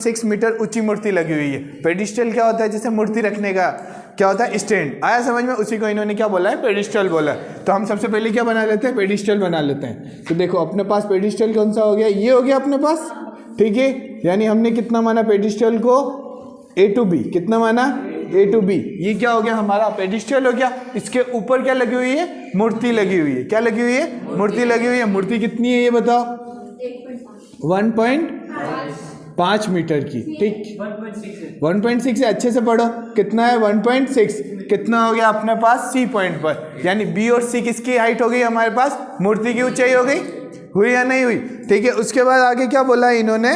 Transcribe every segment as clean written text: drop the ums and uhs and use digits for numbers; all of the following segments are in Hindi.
6 मीटर ऊंची मूर्ति लगी हुई है। पेडिस्टल क्या होता है? जैसे मूर्ति रखने का क्या होता है? स्टैंड। आया समझ में? उसी को इन्होंने क्या बोला है? पेडिस्टल बोला है। तो हम सबसे पहले क्या बना लेते हैं? पेडिस्टल बना लेते हैं। तो देखो अपने पास पेडिस्टल कौन सा हो गया? ये हो गया अपने पास, ठीक है। यानी हमने कितना माना पेडिस्टल को? A to B। कितना माना? A to B। ये क्या हो गया? हमारा पेडिस्टल हो गया। इसके ऊपर क्या लगी हुई है? मूर्ति लगी हुई है। क्या लगी हुई है? मूर्ति लगी हुई है। मूर्ति कितनी है ये बताओ? 1.5 मीटर की, ठीक। 1.6 है, अच्छे से पढ़ो। कितना है? 1.6। कितना हो गया अपने पास? C पॉइंट पर। यानी B और C किसकी हाइट हो गई हमारे पास? मूर्ति की ऊंचाई हो गई। हुई या नहीं हुई? ठीक है। उसके बाद आगे क्या बोला है इन्होंने?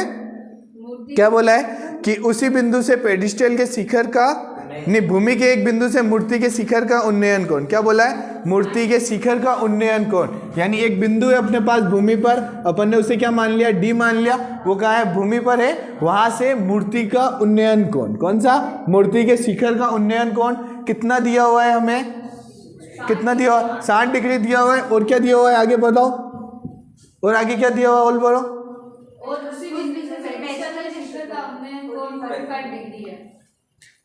क्या बोला है कि उसी बिंदु से पेडिस्टल के शिखर का नहीं, भूमि के एक बिंदु से मूर्ति के शिखर का उन्नयन कोण। क्या बोला है? मूर्ति के शिखर का उन्नयन कोण। यानी एक बिंदु है अपने पास भूमि पर, अपन ने उसे क्या मान लिया? D मान लिया। वो कहाँ है? भूमि पर है। वहां से मूर्ति का उन्नयन कोण, कौन सा? मूर्ति के शिखर का उन्नयन कोण कितना दिया हुआ है हमें? कितना दिया हुआ है? 60 डिग्री दिया हुआ है। और क्या दिया हुआ है? आगे बताओ। और आगे क्या दिया हुआ है? और बोलो।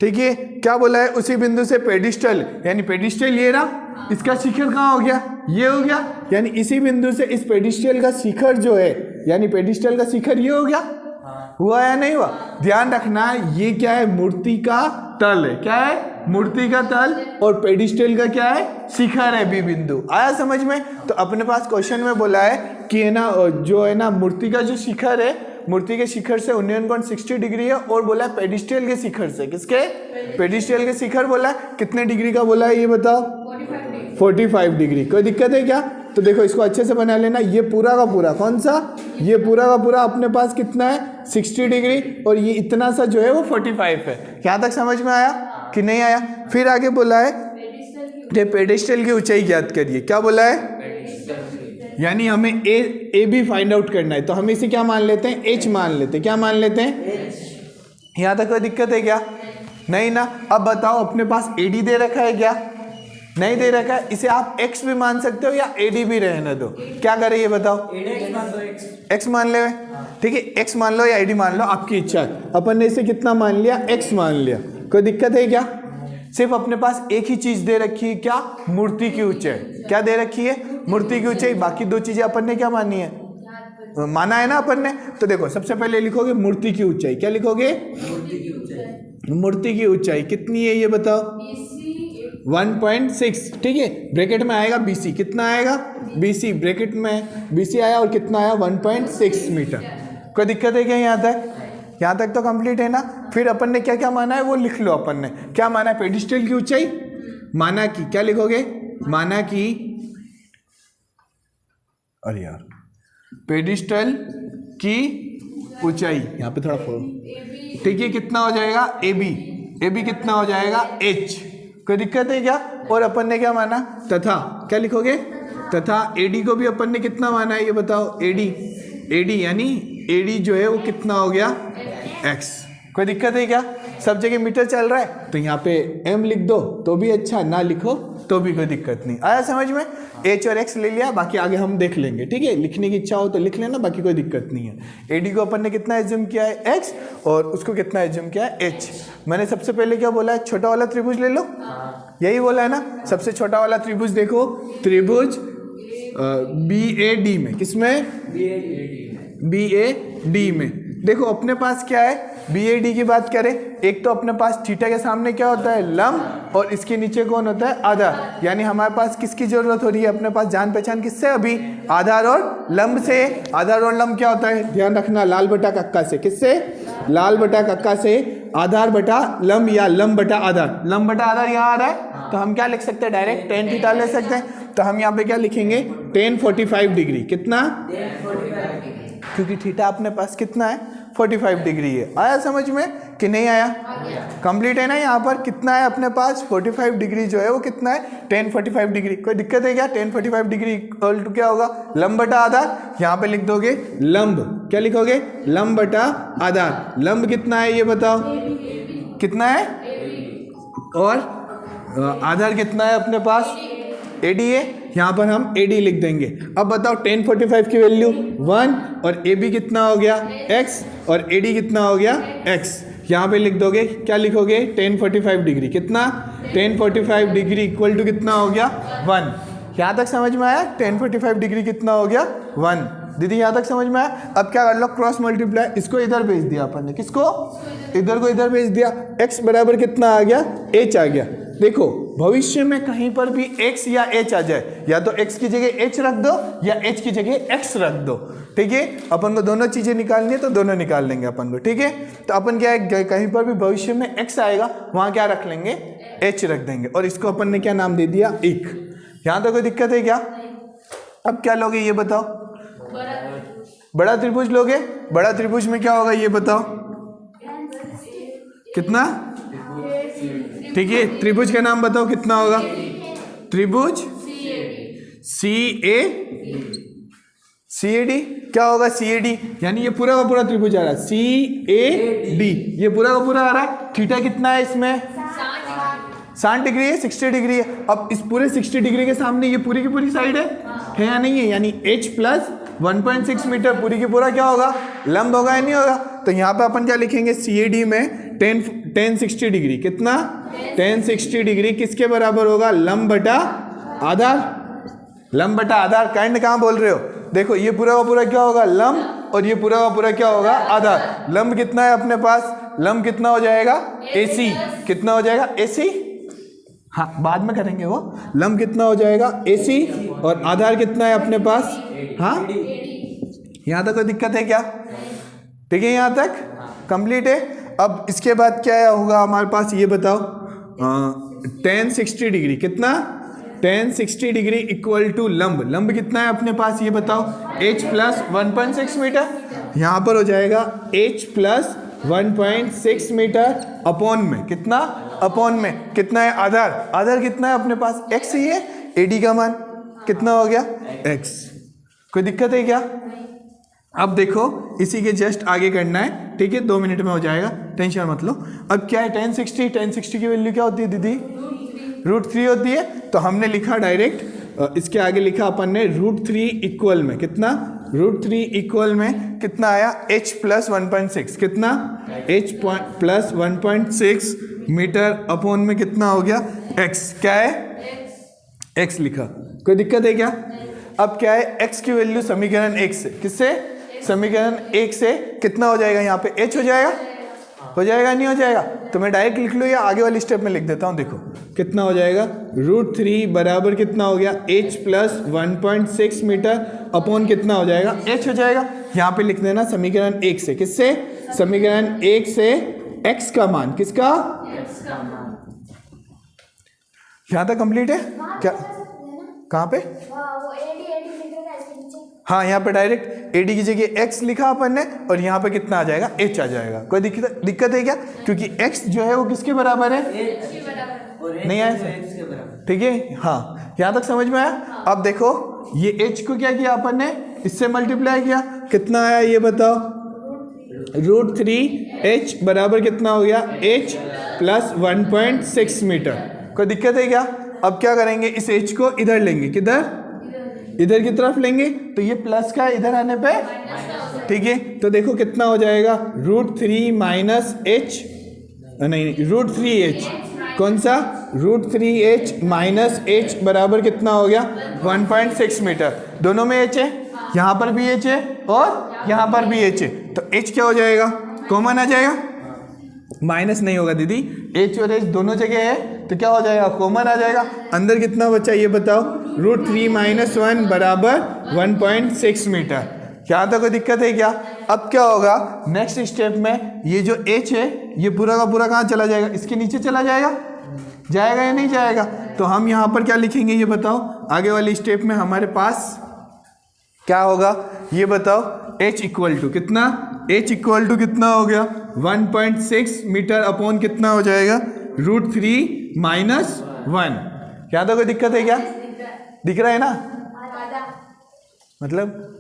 ठीक है। क्या बोला है? उसी बिंदु से पेडिस्टल, यानी पेडिस्टल ये रहा, इसका शिखर कहाँ हो गया? ये हो गया। यानी इसी बिंदु से इस पेडिस्टल का शिखर जो है, यानी पेडिस्टल का शिखर ये हो गया। हुआ या नहीं हुआ? ध्यान रखना, ये क्या है? मूर्ति का तल है। क्या है? मूर्ति का तल। और पेडिस्टल का क्या है? शिखर है बी बिंदु। आया समझ में? तो अपने पास क्वेश्चन में बोला है कि है ना, जो है ना मूर्ति का जो शिखर है, मूर्ति के शिखर से उन्नयन कोण 60 डिग्री है। और बोला है पेडिस्टल के शिखर से, किसके? पेडिस्टल के शिखर बोला है। कितने डिग्री का बोला है ये बताओ? 45 डिग्री। कोई दिक्कत है क्या? तो देखो इसको अच्छे से बना लेना। ये पूरा का पूरा कौन सा? ये पूरा का पूरा अपने पास कितना है? 60 डिग्री। और ये इतना सा जो है वो 45 है। यहाँ तक समझ में आया कि नहीं आया? फिर आगे बोला है ये पेडिस्टल की ऊंचाई ज्ञात करिए। क्या बोला है? यानी हमें ए भी फाइंड आउट करना है। तो हम इसे क्या मान लेते हैं? H मान लेते हैं। क्या मान लेते हैं? यहाँ तक कोई दिक्कत है क्या? नहीं ना। अब बताओ अपने पास AD दे रखा है क्या? नहीं दे रखा है। इसे आप X भी मान सकते हो या AD भी रहने दो। क्या करें ये बताओ? X मान ले। ठीक है, X मान लो या AD मान लो, आपकी इच्छा है। अपन ने इसे कितना मान लिया? X मान लिया। कोई दिक्कत है क्या? सिर्फ अपने पास एक ही चीज दे रखी है। क्या? मूर्ति की ऊंचाई। क्या दे रखी है? मूर्ति की ऊंचाई। बाकी दो चीजें अपन ने क्या मानी है? माना है ना अपन ने। तो देखो सबसे पहले लिखोगे मूर्ति की ऊंचाई। क्या लिखोगे? मूर्ति की ऊंचाई कितनी है ये बताओ? 1.6। ठीक है, ब्रैकेट में आएगा BC। कितना आएगा? BC ब्रैकेट में BC आया। और कितना आया? 1.6 मीटर। कोई दिक्कत है क्या यहाँ तक? यहाँ तक तो कंप्लीट है ना। फिर अपन ने क्या क्या माना है वो लिख लो। अपन ने क्या माना है? पेडिस्टल की ऊंचाई माना की। क्या लिखोगे? माना की, अरे यार, पेडिस्टल की ऊंचाई यहाँ पे थोड़ा फोड़। ठीक है, कितना हो जाएगा? AB कितना हो जाएगा? H। कोई दिक्कत है क्या? और अपन ने क्या माना? तथा। क्या लिखोगे? तथा AD को भी अपन ने कितना माना है ये बताओ? AD यानी AD जो है वो कितना हो गया? X। कोई दिक्कत है क्या? सब जगह मीटर चल रहा है तो यहाँ पे M लिख दो तो भी अच्छा, ना लिखो तो भी कोई दिक्कत नहीं। आया समझ में? H और X ले लिया, बाकी आगे हम देख लेंगे। ठीक है, लिखने की इच्छा हो तो लिख लेना, बाकी कोई दिक्कत नहीं है। AD को अपन ने कितना एज्यूम किया है? X। और उसको कितना एज्यूम किया है? H। मैंने सबसे पहले क्या बोला है? छोटा वाला त्रिभुज ले लो। यही बोला है ना। सबसे छोटा वाला त्रिभुज देखो, त्रिभुज BAD में। किसमें? BAD में। देखो अपने पास क्या है? BAD की बात करें, एक तो अपने पास थीटा के सामने क्या होता है? लंब। और इसके नीचे कौन होता है? आधार। यानी हमारे पास किसकी जरूरत हो रही है? अपने पास जान पहचान किससे अभी? आधार और लंब से। आधार और लंब क्या होता है? ध्यान रखना, लाल बटा कक्का से। किससे? लाल बटा कक्का से। आधार बटा लंब या लंब बटा आधार। लंब बटा आधार यहाँ आ रहा है तो हम क्या लिख सकते हैं? डायरेक्ट tan थीटा ले सकते हैं। तो हम यहाँ पे क्या लिखेंगे? tan 45 degree. कितना? क्योंकि थीटा अपने पास कितना है? 45 डिग्री है। आया समझ में कि नहीं आया? कंप्लीट है ना। यहाँ पर कितना है अपने पास? 45 डिग्री जो है वो कितना है? tan 45 degree. कोई दिक्कत है क्या? tan 45 डिग्री इक्वल टू क्या होगा? लंब बटा आधार। यहाँ पे लिख दोगे लंब। क्या लिखोगे? लंब बटा आधार। लंब कितना है ये बताओ? कितना है? और आधार कितना है अपने पास? AD है। यहाँ पर हम AD लिख देंगे। अब बताओ tan 45 की वैल्यू 1 और AB कितना हो गया x और AD कितना हो गया x। यहाँ पे लिख दोगे, क्या लिखोगे, tan 45 डिग्री कितना, tan 45 डिग्री इक्वल टू कितना हो गया 1। यहाँ तक समझ में आया, tan 45 डिग्री कितना हो गया 1। दीदी यहाँ तक समझ में आया। अब क्या कर लो, क्रॉस मल्टीप्लाई, इसको इधर भेज दिया अपन ने, किसको, इधर को इधर भेज दिया, x बराबर कितना आ गया, h आ गया। देखो भविष्य में कहीं पर भी x या h आ जाए, या तो x की जगह h रख दो या h की जगह x रख दो, ठीक है। अपन को दोनों चीजें निकालनी है तो दोनों निकाल लेंगे अपन को, ठीक है। तो अपन क्या है, कहीं पर भी भविष्य में x आएगा वहां क्या रख लेंगे, h रख देंगे, और इसको अपन ने क्या नाम दे दिया, एक। यहाँ तो कोई दिक्कत है क्या। अब क्या लोगे ये बताओ, बड़ा त्रिभुज लोगे। बड़ा त्रिभुज में क्या होगा ये बताओ, कितना, ठीक है। त्रिभुज का नाम बताओ कितना होगा, त्रिभुज CAD क्या होगा, CAD, यानी ये पूरा का पूरा त्रिभुज आ रहा है CAD, ये पूरा का पूरा आ रहा है। थीटा कितना है इसमें, 60 डिग्री है, 60 डिग्री है। अब इस पूरे 60 डिग्री के सामने ये पूरी की पूरी साइड है या नहीं है, यानी h प्लस 1.6 मीटर पूरी की पूरा क्या होगा, लंब होगा या नहीं होगा। तो यहाँ पे अपन क्या लिखेंगे, CAD में tan 60 डिग्री कितना, tan 60 डिग्री किसके बराबर होगा, लंब बटा आधार। लंब बटा आधार, काइंड कहाँ बोल रहे हो, देखो ये पूरा का पूरा क्या होगा, लंब, और ये पूरा का पूरा क्या होगा, आधार। लंब कितना है अपने पास, लंब कितना हो जाएगा, AC, कितना हो जाएगा AC, हाँ बाद में करेंगे वो। लंब कितना हो जाएगा AC, और आधार कितना है अपने पास, हाँ यहाँ तक कोई दिक्कत है क्या, ठीक है, यहाँ तक कंप्लीट है। अब इसके बाद क्या होगा हमारे पास, ये बताओ, tan 60 डिग्री कितना, tan 60 डिग्री इक्वल टू लंब, लंब कितना है अपने पास ये बताओ, h प्लस 1.6 मीटर। यहाँ पर हो जाएगा h प्लस 1.6 मीटर अपॉन में कितना, अपॉन में कितना है, आधार, आधार कितना है अपने पास, x ही है। AD का मान कितना हो गया, x। कोई दिक्कत है क्या। अब देखो इसी के जस्ट आगे करना है, ठीक है, 2 मिनट में हो जाएगा, टेंशन मत लो। अब क्या है, tan 60 की वैल्यू क्या होती है दीदी, √3 होती है। तो हमने लिखा डायरेक्ट, इसके आगे लिखा अपन ने √3 इक्वल में कितना, √3 इक्वल में कितना आया, h प्लस 1.6 कितना, h प्लस 1.6 मीटर अपॉन में कितना हो गया, x। क्या है, x लिखा, कोई दिक्कत है क्या। अब क्या है, x की वैल्यू समीकरण 1 से, किससे, समीकरण 1 से कितना हो जाएगा, यहाँ पे h हो जाएगा, हो जाएगा नहीं हो जाएगा। तो मैं डायरेक्ट लिख लूँ या आगे वाली स्टेप में लिख देता हूँ। देखो कितना हो जाएगा, √3 बराबर कितना हो गया, h प्लस 1.6 मीटर अपॉन कितना हो जाएगा, h हो जाएगा। यहाँ पे लिख देना समीकरण 1 से, किससे, समीकरण 1 से x का मान, किसका, यहाँ तक कंप्लीट है क्या, कहाँ पे, हाँ यहाँ पे डायरेक्ट AD की जगह x लिखा अपन ने, और यहाँ पे कितना आ जाएगा, h आ जाएगा। कोई दिक्कत है क्या, क्योंकि x जो है वो किसके बराबर है, नहीं आया, ठीक है, हाँ यहाँ तक समझ में आया। अब देखो ये h को क्या किया अपन ने, इससे मल्टीप्लाई किया, कितना आया ये बताओ, √3h बराबर कितना हो गया, h प्लस 1.6 मीटर। कोई दिक्कत है क्या। अब क्या करेंगे, इस h को इधर लेंगे, किधर, इधर की तरफ लेंगे, तो ये प्लस का इधर आने पे, ठीक है। तो देखो कितना हो जाएगा, √3 माइनस h, नहीं √3h, कौन सा, √3h माइनस h बराबर कितना हो गया, 1.6 मीटर। दोनों में h है, यहाँ पर भी h है और यहाँ पर भी h है, तो h क्या हो जाएगा, कॉमन आ जाएगा, माइनस नहीं होगा दीदी, h और h दोनों जगह है, तो क्या हो जाएगा, कॉमन आ जाएगा। अंदर कितना बचा ये बताओ, √3 माइनस 1 बराबर 1.6 मीटर। यहाँ तक कोई दिक्कत है क्या। अब क्या होगा, नेक्स्ट स्टेप में ये जो h है ये पूरा का पूरा कहाँ चला जाएगा, इसके नीचे चला जाएगा, जाएगा या नहीं जाएगा। तो हम यहाँ पर क्या लिखेंगे ये बताओ, आगे वाली स्टेप में हमारे पास क्या होगा ये बताओ, h इक्वल टू कितना, h इक्वल टू कितना हो गया, 1.6 मीटर अपॉन कितना हो जाएगा, √3 माइनस 1। क्या तो कोई दिक्कत है क्या, दिख रहा है ना, मतलब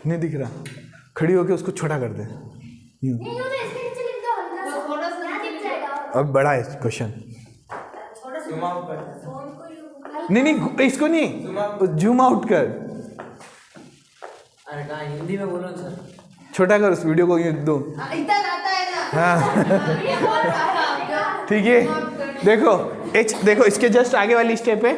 नहीं दिख रहा, खड़ी होके उसको छोटा कर दे, अब बड़ा है क्वेश्चन, नहीं इसको नहीं, जूम आउट कर। हिंदी में बोलो सर। छोटा कर उस वीडियो को, ये दो। इतना आता है ना। हाँ ठीक है, देखो h, देखो इसके जस्ट आगे वाली स्टेप है,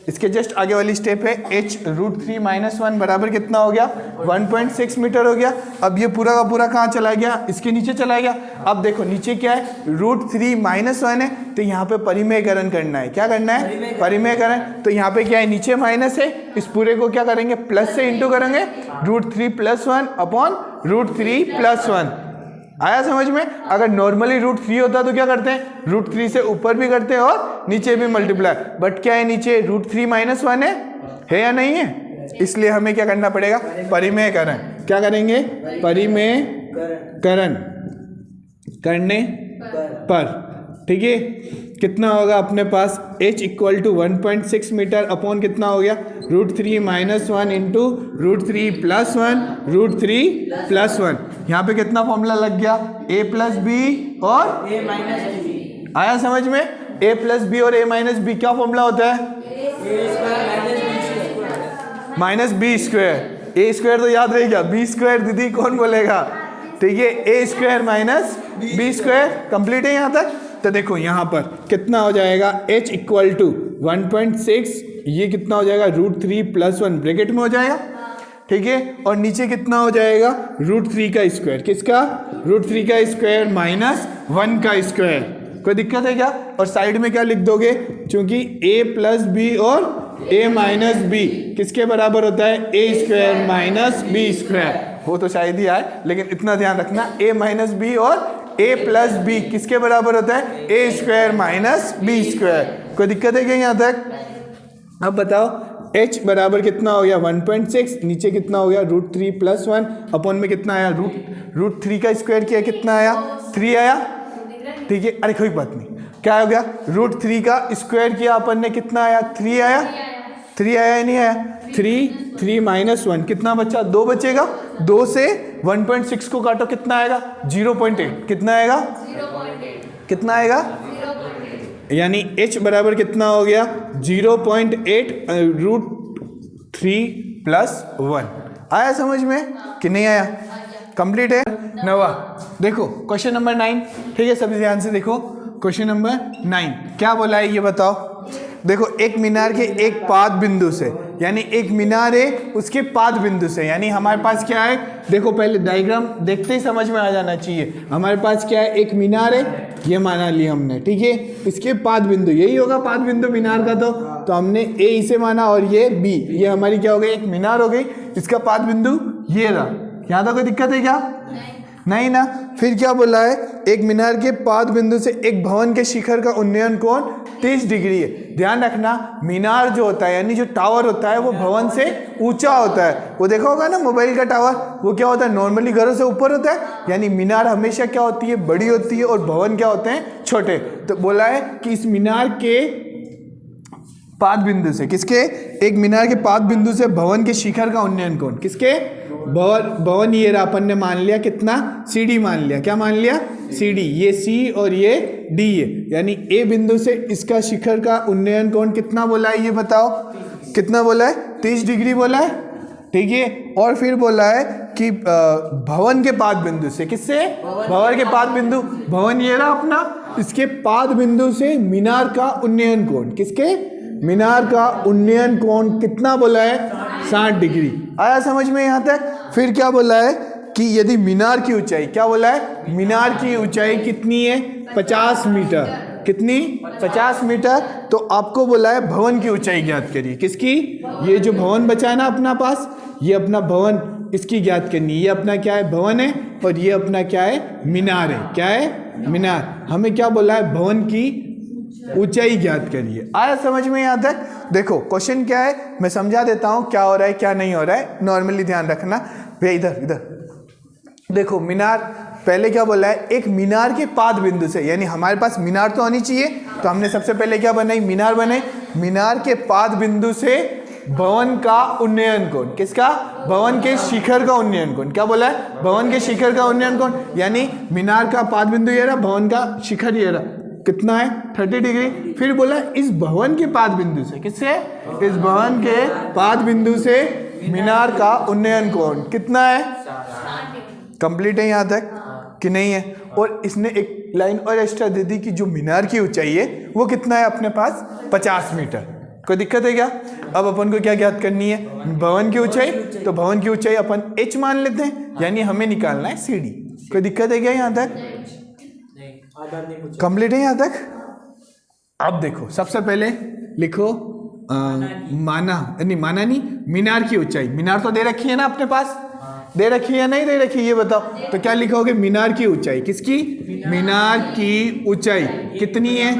इसके जस्ट आगे वाली स्टेप है h √3 - 1 बराबर कितना हो गया, 1.6 मीटर हो गया। अब ये पूरा का पूरा कहाँ चला गया, इसके नीचे चला गया। अब देखो नीचे क्या है, √3 - 1 है, तो यहाँ पे परिमेयकरण करना है। क्या करना है, परिमेयकरण। तो यहाँ पे क्या है, नीचे माइनस है, इस पूरे को क्या करेंगे, प्लस से इंटू करेंगे, √3 + 1 अपॉन √3 + 1। आया समझ में। अगर नॉर्मली √3 होता तो क्या करते हैं, √3 से ऊपर भी करते हैं और नीचे भी मल्टीप्लाई, बट क्या है नीचे √3 - 1 है या नहीं है, इसलिए हमें क्या करना पड़ेगा, परिमेयकरण। क्या करेंगे, परिमेयकरण करने पर, ठीक है। कितना होगा अपने पास, h = 1.6 मीटर अपॉन कितना हो गया, √3 - 1 इंटू √3 + 1 √3 + 1। यहाँ पे कितना फॉर्मूला लग गया, a + b और a - b। आया समझ में। a + b और a - b क्या फॉर्मूला होता है, -b²। a² तो याद रहेगा, b² दीदी कौन बोलेगा, ठीक है। a² - b², कंप्लीट है यहाँ तक। तो देखो यहाँ पर कितना हो जाएगा, h = 1.6, ये कितना हो जाएगा, √3 + 1 ब्रैकेट में हो जाएगा, ठीक है। और नीचे कितना हो जाएगा, √3 का स्क्वायर, किसका, √3 का स्क्वायर - 1 का स्क्वायर। कोई दिक्कत है क्या। और साइड में क्या लिख दोगे, क्योंकि a + b और a - b किसके बराबर होता है, a² - b²। वो तो शायद ही आए, लेकिन इतना ध्यान रखना, a - b और a + b किसके बराबर होता है, a² - b²। कोई दिक्कत है क्या यहाँ तक। अब बताओ h बराबर कितना हो गया, 1.6, नीचे कितना हो गया, √3 + 1 अपॉन में कितना आया, √3 का स्क्वायर किया, कितना आया, 3 आया, ठीक है। अरे कोई बात नहीं, क्या हो गया, √3 का स्क्वायर किया अपन ने, कितना आया, 3 आया, 3 आया या नहीं आया, 3 - 1 कितना बचा, 2 बचेगा। 2 से 1.6 को काटो, कितना आएगा, 0.8। कितना आएगा, कितना आएगा, यानी h बराबर कितना हो गया, 0.8 √3 + 1। आया समझ में कि नहीं आया, कंप्लीट है। नवा देखो क्वेश्चन नंबर 9, ठीक है, सभी ध्यान से देखो। क्वेश्चन नंबर 9 क्या बोला है ये बताओ। देखो एक मीनार के एक पाद बिंदु से, यानी एक मीनार है उसके पाद बिंदु से, यानी हमारे पास क्या है, देखो पहले डायग्राम देखते ही समझ में आ जाना चाहिए। हमारे पास क्या है, एक मीनार है, ये माना लिया हमने, ठीक है। इसके पाद बिंदु, यही होगा पाद बिंदु मीनार का, तो हमने a इसे माना और ये b, ये हमारी क्या हो गई, एक मीनार हो गई। इसका पाद बिंदु ये रहा। यहाँ तक कोई दिक्कत है क्या, नहीं ना। फिर क्या बोला है, एक मीनार के पाद बिंदु से एक भवन के शिखर का उन्नयन कोण 30 डिग्री है। ध्यान रखना, मीनार जो होता है यानी जो टावर होता है वो भवन से ऊंचा होता है। वो देखा होगा ना मोबाइल का टावर, वो क्या होता है, नॉर्मली घरों से ऊपर होता है, यानी मीनार हमेशा क्या होती है, बड़ी होती है, और भवन क्या होते हैं, छोटे। तो बोला है कि इस मीनार के पाद बिंदु से, किसके, एक मीनार के पाद बिंदु से भवन के शिखर का उन्नयन कोण, किसके, भवन ये रहा, अपन ने मान लिया कितना, CD मान लिया, क्या मान लिया, CD, ये C और ये D है, यानी A बिंदु से इसका शिखर का उन्नयन कोण कितना बोला है, ये बताओ कितना बोला है, 30 डिग्री बोला है, ठीक है। और फिर बोला है कि भवन के पाद बिंदु से, किससे, भवन के पाद बिंदु, भवन ये रहा अपना, इसके पाद बिंदु से मीनार का उन्नयन कोण, किसके, मीनार का उन्नयन कोण कितना बोला है, 60 डिग्री। आया समझ में यहाँ तक। फिर क्या बोला है कि यदि मीनार की ऊंचाई, क्या बोला है, मीनार की ऊंचाई कितनी है, 50 मीटर, कितनी, 50 मीटर। तो आपको बोला है भवन की ऊंचाई ज्ञात करिए, किसकी, ये जो भवन बचा है ना अपना पास, ये अपना भवन, इसकी ज्ञात करनी। ये अपना क्या है, भवन है, और ये अपना क्या है, मीनार है, क्या है, मीनार। हमें क्या बोला है, भवन की ऊंचाई ज्ञात करिए। आया समझ में यहाँ तक। देखो क्वेश्चन क्या है, मैं समझा देता हूँ क्या हो रहा है क्या नहीं हो रहा है, नॉर्मली ध्यान रखना भैया। इधर इधर देखो, मीनार पहले क्या बोला है, एक मीनार के पाद बिंदु से, यानी हमारे पास मीनार तो होनी चाहिए, तो हमने सबसे पहले क्या बनाई, मीनार बनाई। मीनार के पाद बिंदु से भवन का उन्नयन कोण, किसका, भवन के शिखर का उन्नयन कोण, क्या बोला है, भवन के शिखर का उन्नयन कोण, यानी मीनार का पाद बिंदु ये रहा, भवन का शिखर ये रहा, कितना है 30 डिग्री। फिर बोला इस भवन के पाद बिंदु से, किससे, इस भवन के पाद बिंदु से मीनार का उन्नयन कोण कितना है, कंप्लीट है यहाँ तक कि नहीं है। और इसने एक लाइन और एक्स्ट्रा दे दी कि जो मीनार की ऊंचाई है वो कितना है अपने पास 50 मीटर। कोई दिक्कत है क्या? अब अपन को क्या ज्ञात करनी है, भवन की ऊंचाई। तो भवन की ऊंचाई अपन h मान लेते हैं, यानी हमें निकालना है CD। कोई दिक्कत है क्या यहाँ तक? कंप्लीट है यहाँ तक? अब देखो सबसे पहले लिखो माना नहीं, मीनार की ऊंचाई। मीनार तो दे रखी है ना अपने पास, दे रखी है नहीं दे रखी, ये बताओ। तो क्या लिखोगे, मीनार की ऊंचाई। किसकी? मीनार की ऊंचाई कितनी है,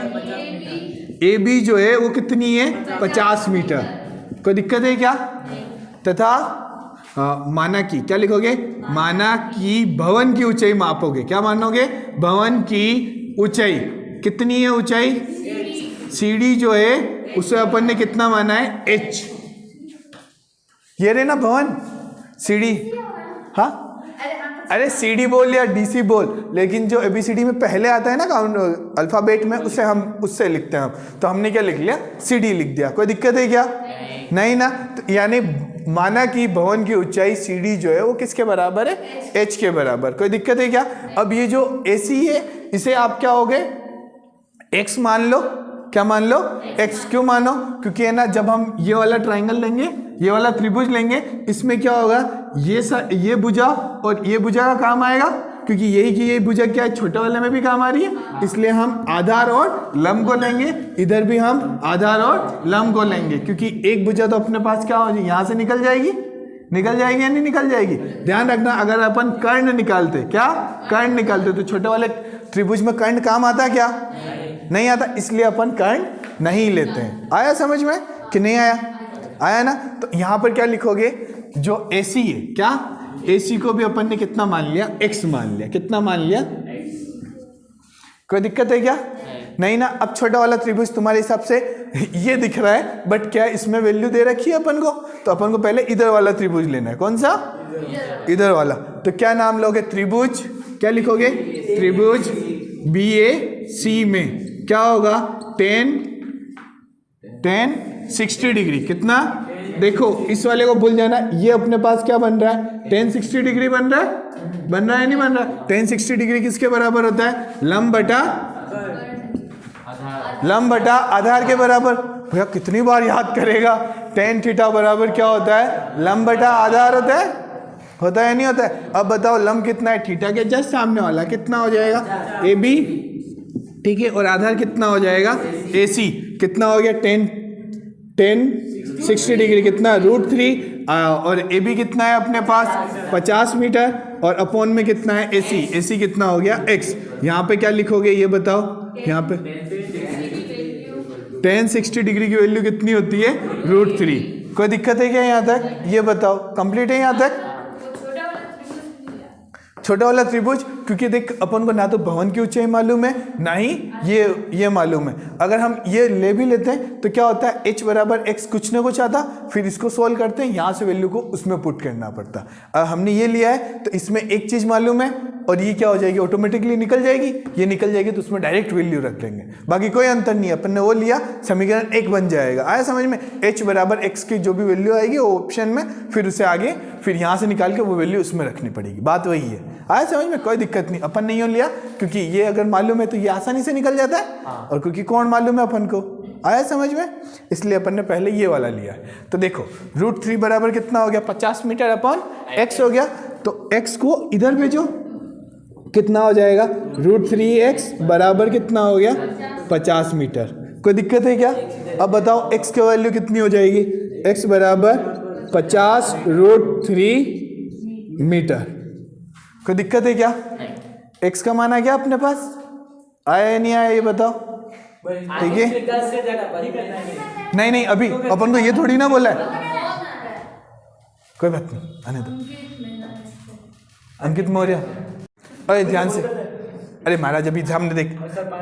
AB जो है वो कितनी है 50 मीटर। कोई दिक्कत है क्या? तथा माना की क्या लिखोगे, माना की भवन की ऊंचाई मापोगे। क्या मानोगे, भवन की ऊंचाई कितनी है, ऊंचाई CD जो है उसे अपन ने कितना माना है H। ये रहे ना भवन CD, हाँ अरे CD बोल या DC बोल, लेकिन जो ABCD में पहले आता है ना काउंट अल्फाबेट में, उसे हम उससे लिखते हैं हम। तो हमने क्या लिख लिया, CD लिख दिया। कोई दिक्कत है क्या? नहीं ना। तो यानी माना कि भवन की ऊंचाई CD जो है वो किसके बराबर है, H के बराबर। कोई दिक्कत है क्या? अब ये जो AC है इसे आप क्या हो गए, X मान लो। क्या मान लो, X। क्यों मानो, क्योंकि है ना जब हम ये वाला ट्राइंगल लेंगे, ये वाला त्रिभुज लेंगे, इसमें क्या होगा, ये भुजा और ये भुजा का काम आएगा, क्योंकि यही की यही भुजा क्या है छोटे वाले में भी काम आ रही है। इसलिए हम आधार और लंब को लेंगे, इधर भी हम आधार और लंब को लेंगे, क्योंकि एक भुजा तो अपने पास क्या हो जाएगी, यहाँ से निकल जाएगी या नहीं निकल जाएगी। ध्यान रखना, अगर अपन कर्ण निकालते, क्या कर्ण निकालते, तो छोटे वाले त्रिभुज में कर्ण काम आता क्या, नहीं आता, इसलिए अपन कर्ण नहीं लेते हैं। आया समझ में कि नहीं आया? आया ना। तो यहां पर क्या लिखोगे, जो AC है, क्या AC को भी अपन ने कितना मान लिया, X मान लिया। कितना मान लिया? कोई दिक्कत है क्या? नहीं ना। अब छोटा वाला त्रिभुज तुम्हारे हिसाब से ये दिख रहा है, बट क्या इसमें वैल्यू दे रखी है अपन को, तो अपन को पहले इधर वाला त्रिभुज लेना है। कौन सा? इधर वाला। तो क्या नाम लोगे, त्रिभुज, क्या लिखोगे, त्रिभुज BAC में क्या होगा, 10 60 डिग्री। कितना? देखो इस वाले को भूल जाना, ये अपने पास क्या बन रहा है, 10 60 डिग्री बन रहा है या नहीं बन रहा? 10 60 डिग्री किसके बराबर होता है, लंब बटा आधार के बराबर। भैया कितनी बार याद करेगा, tan थीटा बराबर क्या होता है, लंब बटा आधार होता है नहीं होता है? अब बताओ लंब कितना है, थीटा के जस्ट सामने वाला कितना हो जाएगा, AB, ठीक है, और आधार कितना हो जाएगा, AC। कितना हो गया, 10 60 डिग्री, कितना √3, और AB कितना है अपने पास 50 मीटर, और अपॉन में कितना है AC कितना हो गया X। यहाँ पे क्या लिखोगे ये बताओ, यहाँ पे 10 60 डिग्री की वैल्यू कितनी होती है, √3। कोई दिक्कत है क्या यहाँ तक, ये बताओ, कंप्लीट है यहाँ तक? छोटा वाला त्रिभुज, क्योंकि देख अपन को ना तो भवन की ऊंचाई मालूम है, ना ही ये मालूम है। अगर हम ये ले भी लेते हैं तो क्या होता है, H बराबर X कुछ ना कुछ आता, फिर इसको सोल्व करते हैं, यहाँ से वैल्यू को उसमें पुट करना पड़ता। अब हमने ये लिया है तो इसमें एक चीज़ मालूम है, और ये क्या हो जाएगी, ऑटोमेटिकली निकल जाएगी। ये निकल जाएगी तो उसमें डायरेक्ट वैल्यू रख लेंगे, बाकी कोई अंतर नहीं है। अपन ने वो लिया, समीकरण 1 बन जाएगा। आया समझ में? H बराबर X की जो भी वैल्यू आएगी वो ऑप्शन में, फिर उसे आगे फिर यहाँ से निकाल के वो वैल्यू उसमें रखनी पड़ेगी। बात वही है। आया समझ में? कोई दिक्कत नहीं। अपन नहीं लिया क्योंकि ये अगर मालूम है तो ये आसानी से निकल जाता है, और क्योंकि कौन मालूम है अपन को। आया समझ में? इसलिए अपन ने पहले ये वाला लिया है। तो देखो √3 बराबर कितना हो गया, 50 मीटर अपॉन X हो गया। तो X को इधर भेजो, कितना हो जाएगा, √3x बराबर कितना हो गया, 50 मीटर। कोई दिक्कत है क्या? अब बताओ x की वैल्यू कितनी हो जाएगी, x बराबर 50 √3 मीटर। कोई दिक्कत है क्या? x का मान आ गया अपने पास, आया या नहीं आया ये बताओ, ठीक है? नहीं अभी अपन को ये थोड़ी ना बोला है, कोई बात नहीं, आने दो। अंकित मौर्य, अरे ध्यान से, अरे महाराज अभी सामने देख,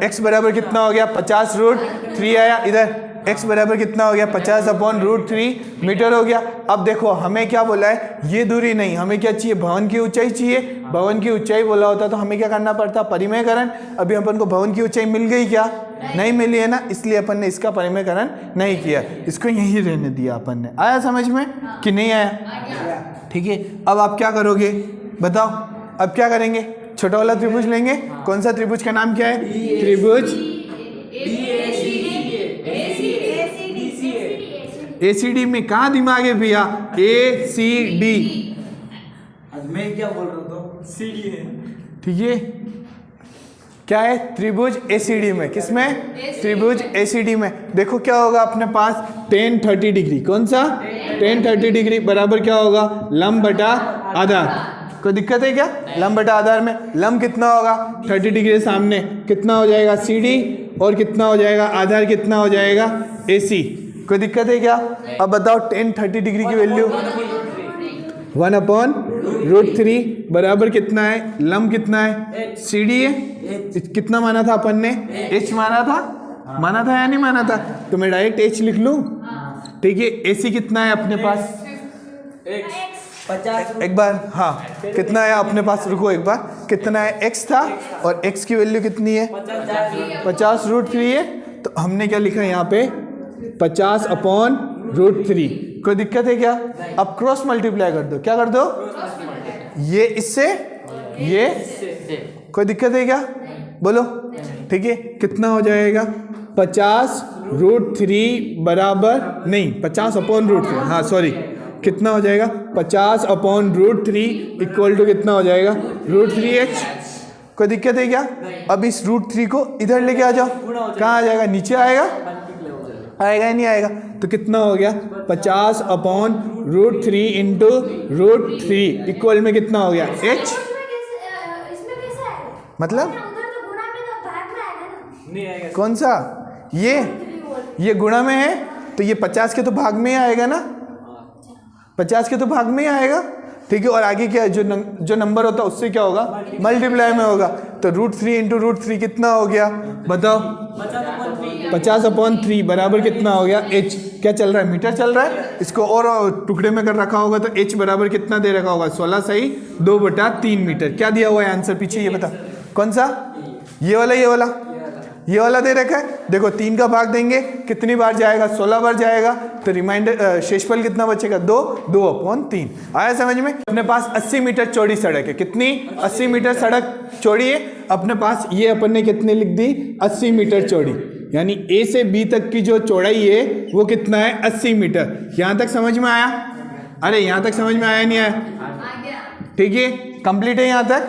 x बराबर कितना हो गया, 50 √3 आया इधर, x बराबर कितना हो गया 50/√3 मीटर हो गया। अब देखो हमें क्या बोला है, ये दूरी नहीं, हमें क्या चाहिए, भवन की ऊंचाई चाहिए। भवन की ऊंचाई बोला होता तो हमें क्या करना पड़ता, परिमेयकरण। अभी अपन को भवन की ऊंचाई मिल गई क्या, नहीं मिली है ना, इसलिए अपन ने इसका परिमेयकरण नहीं किया, इसको यहीं रहने दिया अपन ने। आया समझ में कि नहीं आया? ठीक है, अब आप क्या करोगे बताओ, अब क्या करेंगे, छोटा वाला त्रिभुज लेंगे। कौन सा त्रिभुज का नाम क्या है, त्रिभुज ACD में कहाँ दिमाग है भैया, ACD। मैं क्या बोल रहा हूँ, सीडी है। ठीक है, क्या है, त्रिभुज ACD में, किसमें, त्रिभुज ACD में। देखो क्या होगा अपने पास, tan 30 डिग्री, कौन सा, tan 30 डिग्री बराबर क्या होगा, लंब बटा आधार। कोई दिक्कत है क्या, लंब बटा आधार में लंब कितना होगा 30 डिग्री सामने, कितना हो जाएगा CD, और कितना हो जाएगा आधार, कितना हो जाएगा AC। कोई दिक्कत है क्या? अब बताओ tan 30 डिग्री की वैल्यू 1/√3 बराबर कितना है, लंब कितना है, CD है, कितना माना था अपन ने, H माना था, माना था या नहीं माना था, तो मैं डायरेक्ट H लिख लूं। ठीक है, AC कितना है अपने पास, 50 एक बार, हाँ कितना है अपने पास, रुको एक बार, कितना है, x था, और x की वैल्यू कितनी है 50/√3 है, तो हमने क्या लिखा यहाँ पे 50/√3। कोई दिक्कत है क्या? अब क्रॉस मल्टीप्लाई कर दो, क्या कर दो, ये इससे ये, कोई दिक्कत है क्या, बोलो। ठीक है, कितना हो जाएगा 50/√3 बराबर नहीं 50/√3, हाँ सॉरी, कितना हो जाएगा 50/√3 इक्वल टू कितना हो जाएगा √3h। कोई दिक्कत है क्या? अब इस √3 को इधर लेके आ जाओ, कहाँ आ जाएगा, नीचे आएगा, आएगा या नहीं आएगा, तो कितना हो गया 50/√3 इंटू √3 इक्वल में कितना हो गया h, मतलब नहीं आएगा। कौन सा, ये गुणा में है, तो ये 50 के तो भाग में ही आएगा ना, 50 के तो भाग में ही आएगा। ठीक है, और आगे क्या है, जो नंबर होता है उससे क्या होगा, मल्टीप्लाई में होगा, तो √3 इंटू √3 कितना हो गया बताओ, 50/3 बराबर कितना हो गया h। क्या चल रहा है, मीटर चल रहा है, इसको और टुकड़े में कर रखा होगा तो h बराबर कितना दे रखा होगा 16 सही 2/3 मीटर। क्या दिया हुआ है आंसर पीछे, ये बता, कौन सा, ये वाला, ये वाला, ये वाला दे रखा है। देखो 3 का भाग देंगे कितनी बार जाएगा, 16 बार जाएगा, तो रिमाइंडर शेषफल कितना बचेगा 2/3। आया समझ में? अपने पास 80 मीटर चौड़ी सड़क है, कितनी, 80 मीटर सड़क चौड़ी है अपने पास, ये अपन ने कितने लिख दी 80 मीटर चौड़ी, यानी A से B तक की जो चौड़ाई है वो कितना है 80 मीटर। यहाँ तक समझ में आया, अरे यहाँ तक समझ में आया नहीं आया? ठीक है, कंप्लीट है यहाँ तक।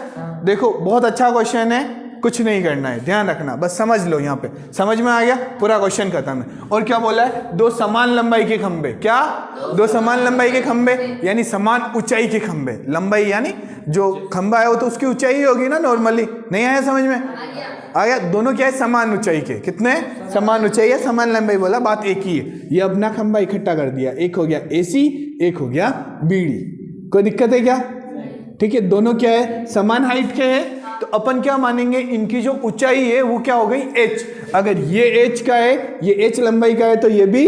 देखो बहुत अच्छा क्वेश्चन है, कुछ नहीं करना है, ध्यान रखना, बस समझ लो, यहाँ पे समझ में आ गया, पूरा क्वेश्चन खत्म है। और क्या बोला है, 2 समान लंबाई के खंबे, क्या, 2 समान लंबाई के खंबे यानी समान ऊंचाई के खंबे, लंबाई यानी जो खंबा है वो तो उसकी ऊंचाई ही होगी ना नॉर्मली, नहीं आया समझ में, आ गया। दोनों क्या है, समान ऊंचाई के, कितने, समान ऊंचाई है, समान लंबाई, बोला बात एक ही है। ये अपना खंबा इकट्ठा कर दिया, एक हो गया AC, एक हो गया BD। कोई दिक्कत है क्या? ठीक है, दोनों क्या है, समान हाइट के हैं, तो अपन क्या मानेंगे, इनकी जो ऊंचाई है वो क्या हो गई h। अगर ये h का है, ये h लंबाई का है, तो ये भी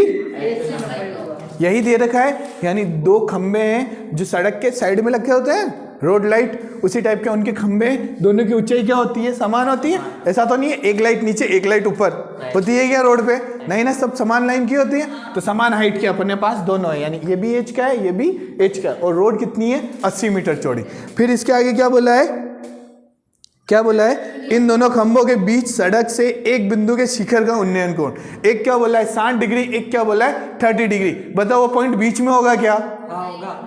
यही दे रखा है, यानी 2 खंबे हैं जो सड़क के साइड में लगे होते हैं, रोड लाइट, उसी टाइप के उनके खंबे, दोनों की ऊंचाई क्या होती है, समान होती है। ऐसा तो नहीं है एक लाइट नीचे एक लाइट ऊपर होती है क्या रोड पे, नहीं ना, सब समान लाइन की होती है, तो समान हाइट के अपने पास दोनों है, यानी ये भी h का है, ये भी h का है, और रोड कितनी है 80 मीटर चौड़ी। फिर इसके आगे क्या बोला है, क्या बोला है, इन दोनों खंभों के बीच सड़क से एक बिंदु के शिखर का उन्नयन कोण, एक क्या बोला है 60 डिग्री, एक क्या बोला है 30 डिग्री। बताओ वो पॉइंट बीच में होगा क्या,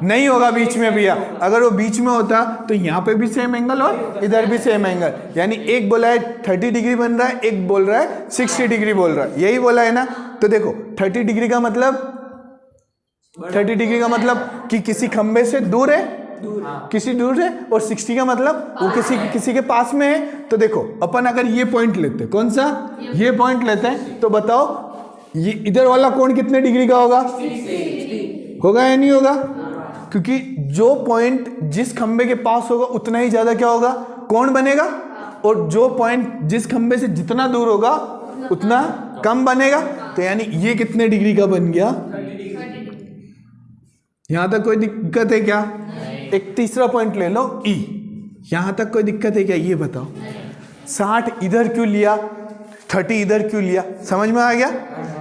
नहीं होगा बीच में भैया। अगर वो बीच में होता तो यहाँ पे भी सेम एंगल और इधर भी सेम एंगल, यानी एक बोला है 30 डिग्री बन रहा है, एक बोल रहा है 60 डिग्री बोल रहा है, यही बोला है ना। तो देखो 30 डिग्री का मतलब, 30 डिग्री का मतलब कि किसी खंबे से दूर है, किसी दूर है, और 60 का मतलब वो किसी के पास में है। तो देखो अपन अगर ये पॉइंट लेते हैं, कौन सा, ये पॉइंट लेते हैं, तो बताओ ये इधर वाला कोण कितने डिग्री का होगा, होगा या नहीं होगा, क्योंकि जो पॉइंट जिस खंबे के पास होगा उतना ही ज्यादा क्या होगा, कोण बनेगा, और जो पॉइंट जिस खंबे से जितना दूर होगा उतना कम बनेगा। तो यानी ये कितने डिग्री का बन गया? यहां तक कोई दिक्कत है क्या? एक तीसरा पॉइंट ले लो ई, यहां तक कोई दिक्कत है क्या? ये बताओ 60 इधर क्यों लिया, 30 इधर क्यों लिया? समझ में आ गया?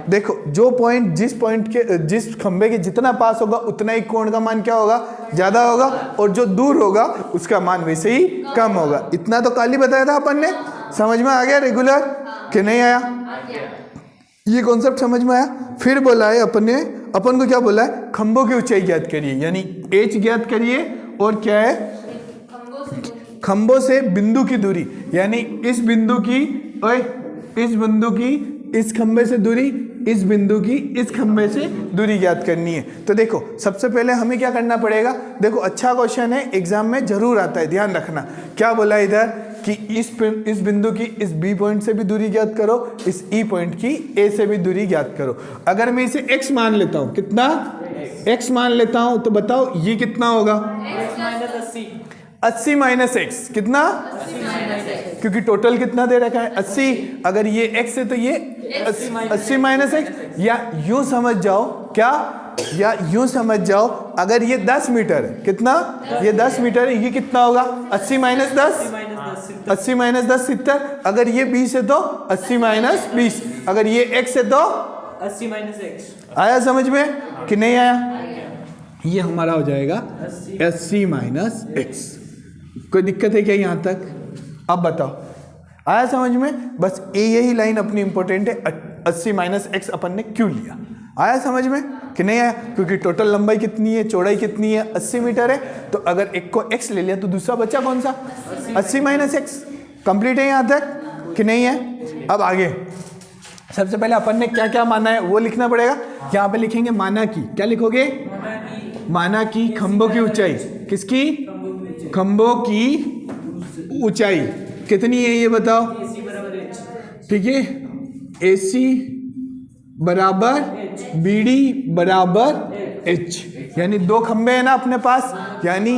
देखो जो पॉइंट जिस खंबे के जितना पास होगा उतना ही कोण का मान क्या होगा? ज्यादा होगा, और जो दूर होगा उसका मान वैसे ही कम होगा। इतना तो कल ही बताया था अपन ने। समझ में आ गया रेगुलर कि नहीं आया? ये कॉन्सेप्ट समझ में आया? फिर बोला है अपन को क्या बोला है? खंभों की ऊंचाई ज्ञात करिए, यानी एच ज्ञात करिए, और क्या है? खंभों से बिंदु की दूरी, यानी इस बिंदु की इस खंबे से दूरी, इस बिंदु की इस खंबे से दूरी ज्ञात करनी है। तो देखो सबसे पहले हमें क्या करना पड़ेगा? देखो अच्छा क्वेश्चन है, एग्जाम में जरूर आता है, ध्यान रखना। क्या बोला इधर कि इस बिंदु की इस बी पॉइंट से भी दूरी ज्ञात करो, इस ई पॉइंट की ए से भी दूरी ज्ञात करो। अगर मैं इसे x मान लेता हूं, कितना x मान लेता हूं, तो बताओ ये कितना होगा? 80 माइनस एक्स, कितना? क्योंकि टोटल कितना दे रखा है? 80। अगर ये x है तो ये 80 माइनस एक्स। या यूं समझ जाओ, क्या? या यूं समझ जाओ, अगर ये 10 मीटर है, कितना? ये 10 मीटर है, ये कितना होगा? 80 माइनस 10, 80 माइनस 10 70। अगर ये 20 है तो 80 माइनस 20। अगर ये x है तो 80 माइनस एक्स। आया समझ में कि नहीं आया? ये हमारा हो जाएगा 80 माइनस एक्स। कोई दिक्कत है क्या यहां तक? अब बताओ आया समझ में? बस यही लाइन अपनी इंपॉर्टेंट है, 80 माइनस एक्स अपन ने क्यों लिया? आया समझ में कि नहीं आया? क्योंकि टोटल लंबाई कितनी है, चौड़ाई कितनी है? 80 मीटर है। तो अगर एक को x ले लिया तो दूसरा बच्चा कौन सा? 80 माइनस एक्स। कंप्लीट है यहां तक कि नहीं है? अब आगे सबसे पहले अपन ने क्या क्या माना है वो लिखना पड़ेगा। यहाँ पे लिखेंगे माना की, क्या लिखोगे? माना की खंभों की ऊंचाई। किसकी? खंभों की ऊंचाई कितनी है ये बताओ? ठीक है, AC बराबर BD बराबर H, यानी दो खंबे हैं ना अपने पास, यानी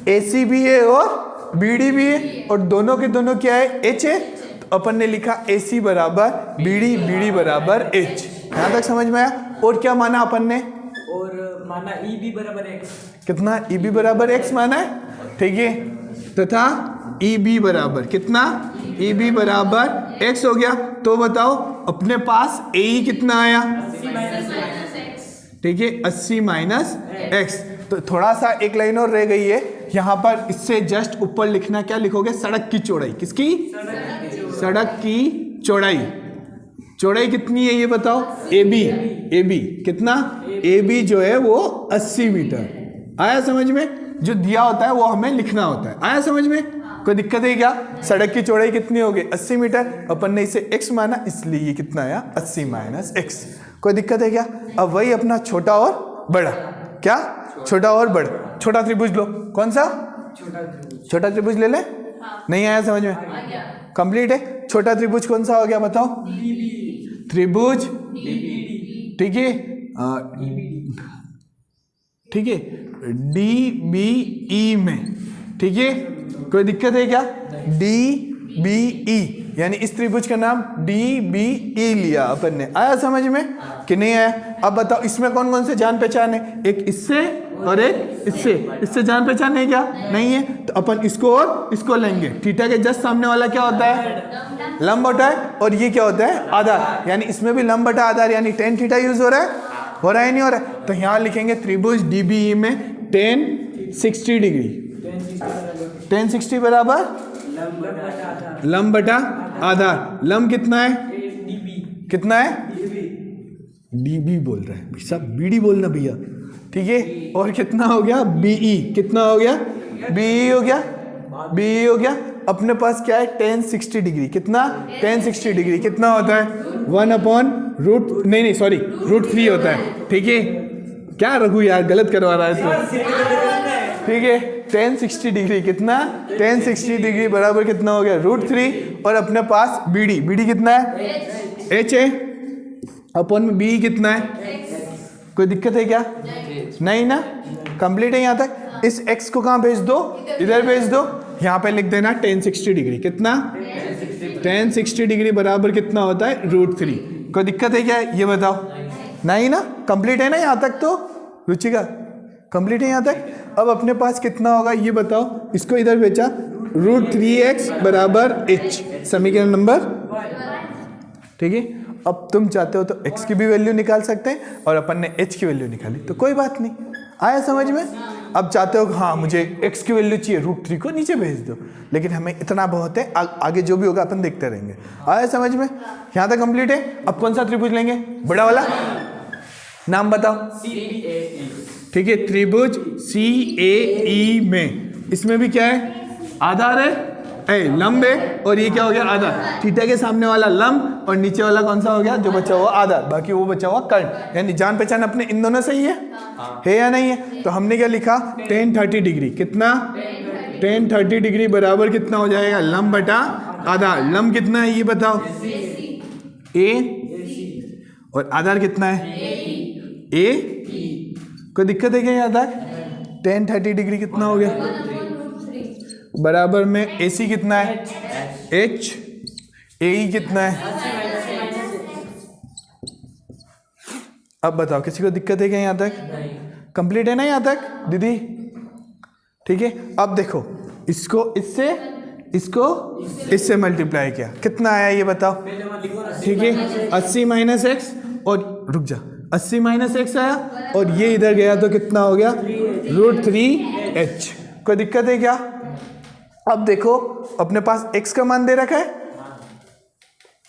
AC भी है और BD भी है, और दोनों के दोनों क्या है? H है। तो अपन ने लिखा AC बराबर BD, BD बराबर H। यहाँ तक समझ में आया? और क्या माना अपन ने? और माना EB बराबर x। कितना? EB बराबर x माना है, ठीक है। तथा EB बराबर कितना? EB बराबर x हो गया। तो बताओ अपने पास AE कितना आया? ठीक है, 80 माइनस x। तो थोड़ा सा एक लाइन और रह गई है यहाँ पर, इससे जस्ट ऊपर लिखना, क्या लिखोगे? सड़क की चौड़ाई। किसकी? सड़क की चौड़ाई। चौड़ाई कितनी है ये बताओ? AB कितना? AB जो है वो 80 मीटर। आया समझ में? जो दिया होता है वो हमें लिखना होता है। आया समझ में? कोई दिक्कत है क्या? सड़क की चौड़ाई कितनी होगी? 80 मीटर। अपन ने इसे x माना, इसलिए ये कितना आया? 80 माइनस x। कोई दिक्कत है क्या? अब वही अपना छोटा और बड़ा, क्या? छोटा और बड़ा। छोटा त्रिभुज लो। कौन सा? छोटा त्रिभुज ले ले। नहीं आया समझ में? कंप्लीट है। छोटा त्रिभुज कौन सा हो गया बताओ? त्रिभुज, ठीक है, ठीक है, DBE में, ठीक है। कोई दिक्कत है क्या? DBE, यानी इस त्रिभुज का नाम DBE लिया अपन ने। आया समझ में कि नहीं आया? अब बताओ इसमें कौन कौन से जान पहचान है? एक इससे और एक इससे। इससे जान पहचान है क्या? नहीं है। तो अपन इसको और इसको लेंगे। थीटा के जस्ट सामने वाला क्या होता है? लंब होता है। और ये क्या होता है? आधार। यानी इसमें भी लंब बटा आधार, यानी tan थीटा यूज हो रहा है। हो रहा है नहीं हो रहा है? तो यहाँ लिखेंगे त्रिभुज DBE में tan 60 डिग्री। tan 60 बराबर लंब बटा आधार। लंब कितना है? कितना है? DB बोल रहा है भाई साहब, BD बोलना भैया, ठीक है। और कितना हो गया? BE। कितना हो गया? BE हो गया। BE हो गया। अपने पास क्या है? tan 60 degree. कितना? tan 60 डिग्री कितना होता है? 1/√, नहीं सॉरी, √3 होता है, ठीक है। क्या रघु यार गलत करवा रहा है इसको, ठीक है। tan 60 डिग्री कितना? tan 60 डिग्री बराबर कितना हो गया? √3। और अपने पास BD कितना है? H है। अपन में BE कितना है? कोई दिक्कत है क्या? नहीं ना? कंप्लीट है यहाँ तक। इस x को कहाँ भेज दो? इधर भेज दो। यहाँ पे लिख देना tan 60 डिग्री। कितना? tan 60 डिग्री बराबर कितना होता है? √3। कोई दिक्कत है क्या? ये बताओ। नहीं ना, कंप्लीट है ना यहाँ तक? तो रुचिका कंप्लीट है यहाँ तक? अब अपने पास कितना होगा ये बताओ। इसको इधर बेचा, √3x बराबर h, समीकरण नंबर, ठीक है। अब तुम चाहते हो तो x की भी वैल्यू निकाल सकते हैं और अपन ने h की वैल्यू निकाली, तो कोई बात नहीं, आया समझ में। अब चाहते हो हाँ मुझे x की वैल्यू चाहिए, √3 को नीचे भेज दो, लेकिन हमें इतना बहुत है, आगे जो भी होगा अपन देखते रहेंगे। आया समझ में? यहाँ तक कंप्लीट है। अब कौन सा त्रिभुज लेंगे? बड़ा वाला, नाम बताओ। ठीक है, त्रिभुज CAE में इसमें भी क्या है? आधार है, लंब है, और ये क्या हो गया? आधार। थीटा के सामने वाला लंब और नीचे वाला कौन सा हो गया? जो बचा हुआ आधार, बाकी वो बचा हुआ कर्ण। यानी जान पहचान अपने इन दोनों सही है या नहीं है? तो हमने क्या लिखा? tan 30 degree. कितना? tan 30 डिग्री बराबर कितना हो जाएगा? लंब बटा आधार। लंब कितना है ये बताओ? A, और आधार कितना है? A। कोई दिक्कत है क्या यहाँ तक? tan 30 डिग्री कितना हो गया? बराबर में AC कितना है? H। AE कितना है? अब बताओ किसी को दिक्कत है क्या यहाँ तक? कंप्लीट है ना यहाँ तक दीदी? ठीक है। अब देखो, इसको इससे, इसको इससे मल्टीप्लाई किया, कितना आया ये बताओ? ठीक है, 80 - x, और रुक जा, 80 - x आया, और ये इधर गया तो कितना हो गया? √3h। कोई दिक्कत है क्या? अब देखो अपने पास x का मान दे रखा है,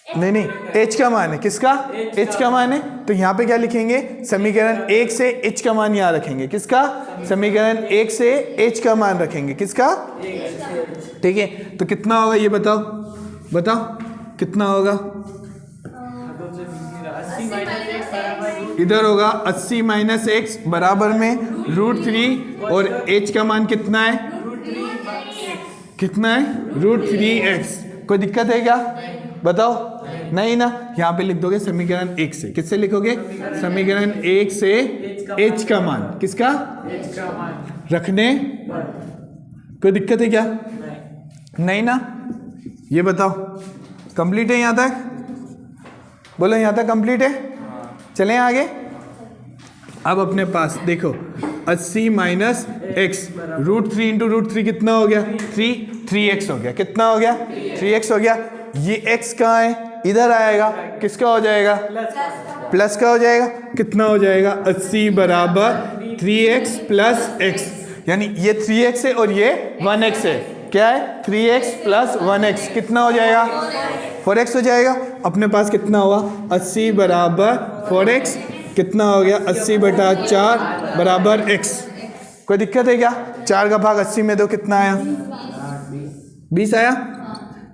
नहीं h का मान है। किसका? h का मान है। तो यहाँ पे क्या लिखेंगे? समीकरण 1 से h का मान यहाँ रखेंगे। किसका? समीकरण 1 से h का मान रखेंगे। किसका? ठीक है, तो कितना होगा ये बताओ? बताओ कितना होगा? इधर होगा 80 - x बराबर में √3, और h का मान कितना है? कितना है? √3x। कोई दिक्कत है क्या? बताओ। नहीं ना, यहाँ पे लिख दोगे समीकरण 1 से। किससे लिखोगे? समीकरण 1 से h का मान। किसका? h का मान रखने। कोई दिक्कत है क्या? नहीं ना, ये बताओ कंप्लीट है यहाँ तक? बोलो यहाँ तक कंप्लीट है? चलें आगे। अब अपने पास देखो 80 - x, √3 × √3 कितना हो गया? 3x हो गया। कितना हो गया? 3x हो गया। ये x कहाँ है? इधर आएगा, किसका हो जाएगा? प्लस का हो जाएगा। कितना हो जाएगा? 80 बराबर 3x + x, यानी ये 3x है और ये 1x है। क्या है? 3x + 1x कितना हो जाएगा? 4x हो जाएगा। अपने पास कितना हुआ? 80 बराबर 4x, कितना हो गया? 80/4 बराबर x। कोई दिक्कत है क्या? 4 का भाग 80 में दो, कितना आया? 20 आया।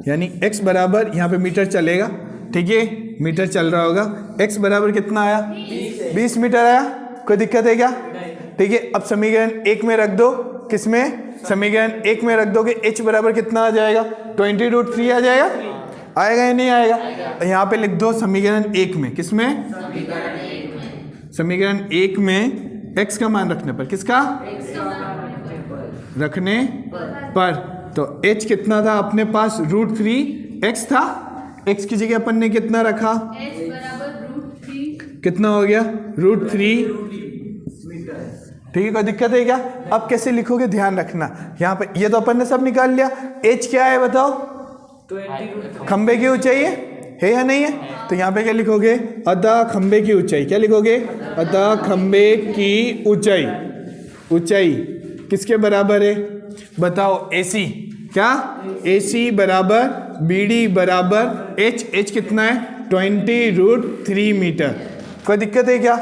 यानी x बराबर, यहाँ पे मीटर चलेगा, ठीक है, मीटर चल रहा होगा। x बराबर कितना आया? 20 मीटर आया। कोई दिक्कत है क्या? ठीक है, अब समीकरण 1 में रख दो। किसमें? समीकरण 1 में रख दोगे, h बराबर कितना आ जाएगा? 20√3 आ जाएगा। आएगा या नहीं आएगा? यहाँ पे लिख दो समीकरण 1 में। किसमें? समीकरण 1 में x का मान रखने पर। किसका? रखने पर। तो h कितना था अपने पास? √3x था। x की जगह अपन ने कितना रखा? h बराबर √3। कितना हो गया? √3। ठीक है, कोई दिक्कत है क्या? अब कैसे लिखोगे ध्यान रखना। यहाँ पे ये तो अपन ने सब निकाल लिया। h क्या है बताओ? खंबे की ऊंचाई है या नहीं है? तो यहाँ पे क्या लिखोगे? अतः खंबे की ऊंचाई। क्या लिखोगे? अतः खंबे की ऊंचाई। ऊंचाई किसके बराबर है बताओ? AC। क्या? AC बराबर BD बराबर h कितना है? 20√3 मीटर। कोई दिक्कत है क्या?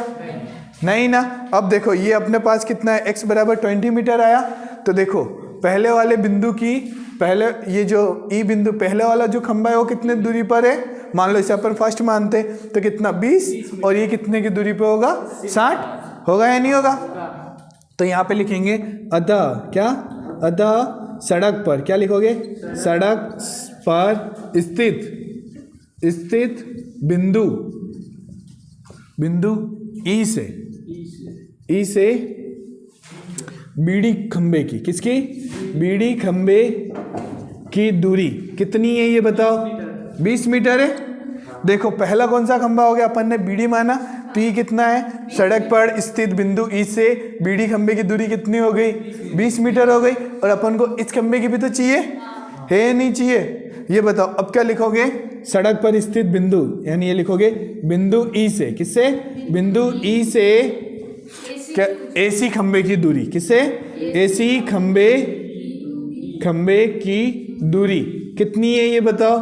नहीं ना। अब देखो ये अपने पास कितना है? x बराबर 20 मीटर आया। तो देखो पहले वाले बिंदु की, पहले ये जो E बिंदु, पहले वाला जो खंबा है वो कितने दूरी पर है? मान लो इसे अपन फर्स्ट मानते, तो कितना? 20, और ये कितने की दूरी पे होगा? 60 होगा या नहीं होगा? तो यहाँ पे लिखेंगे अतः, क्या? अतः सड़क पर। क्या लिखोगे? सड़क पर स्थित बिंदु E से बीड़ी खंबे की, किसकी? बीड़ी खंबे की दूरी कितनी है ये बताओ? 20 मीटर है। देखो पहला कौन सा खंबा हो गया, अपन ने बीडी माना, तो ये कितना है, सड़क पर स्थित बिंदु ई से बीडी खंबे की दूरी कितनी हो गई, 20 मीटर हो गई। और अपन को इस खंबे की भी तो चाहिए, है नहीं चाहिए, ये बताओ। अब क्या लिखोगे, सड़क पर स्थित बिंदु, यानी ये लिखोगे बिंदु ई से, किससे, बिंदु ई से क्या, एसी खंबे की दूरी, किससे, एसी खंबे की दूरी कितनी है ये बताओ,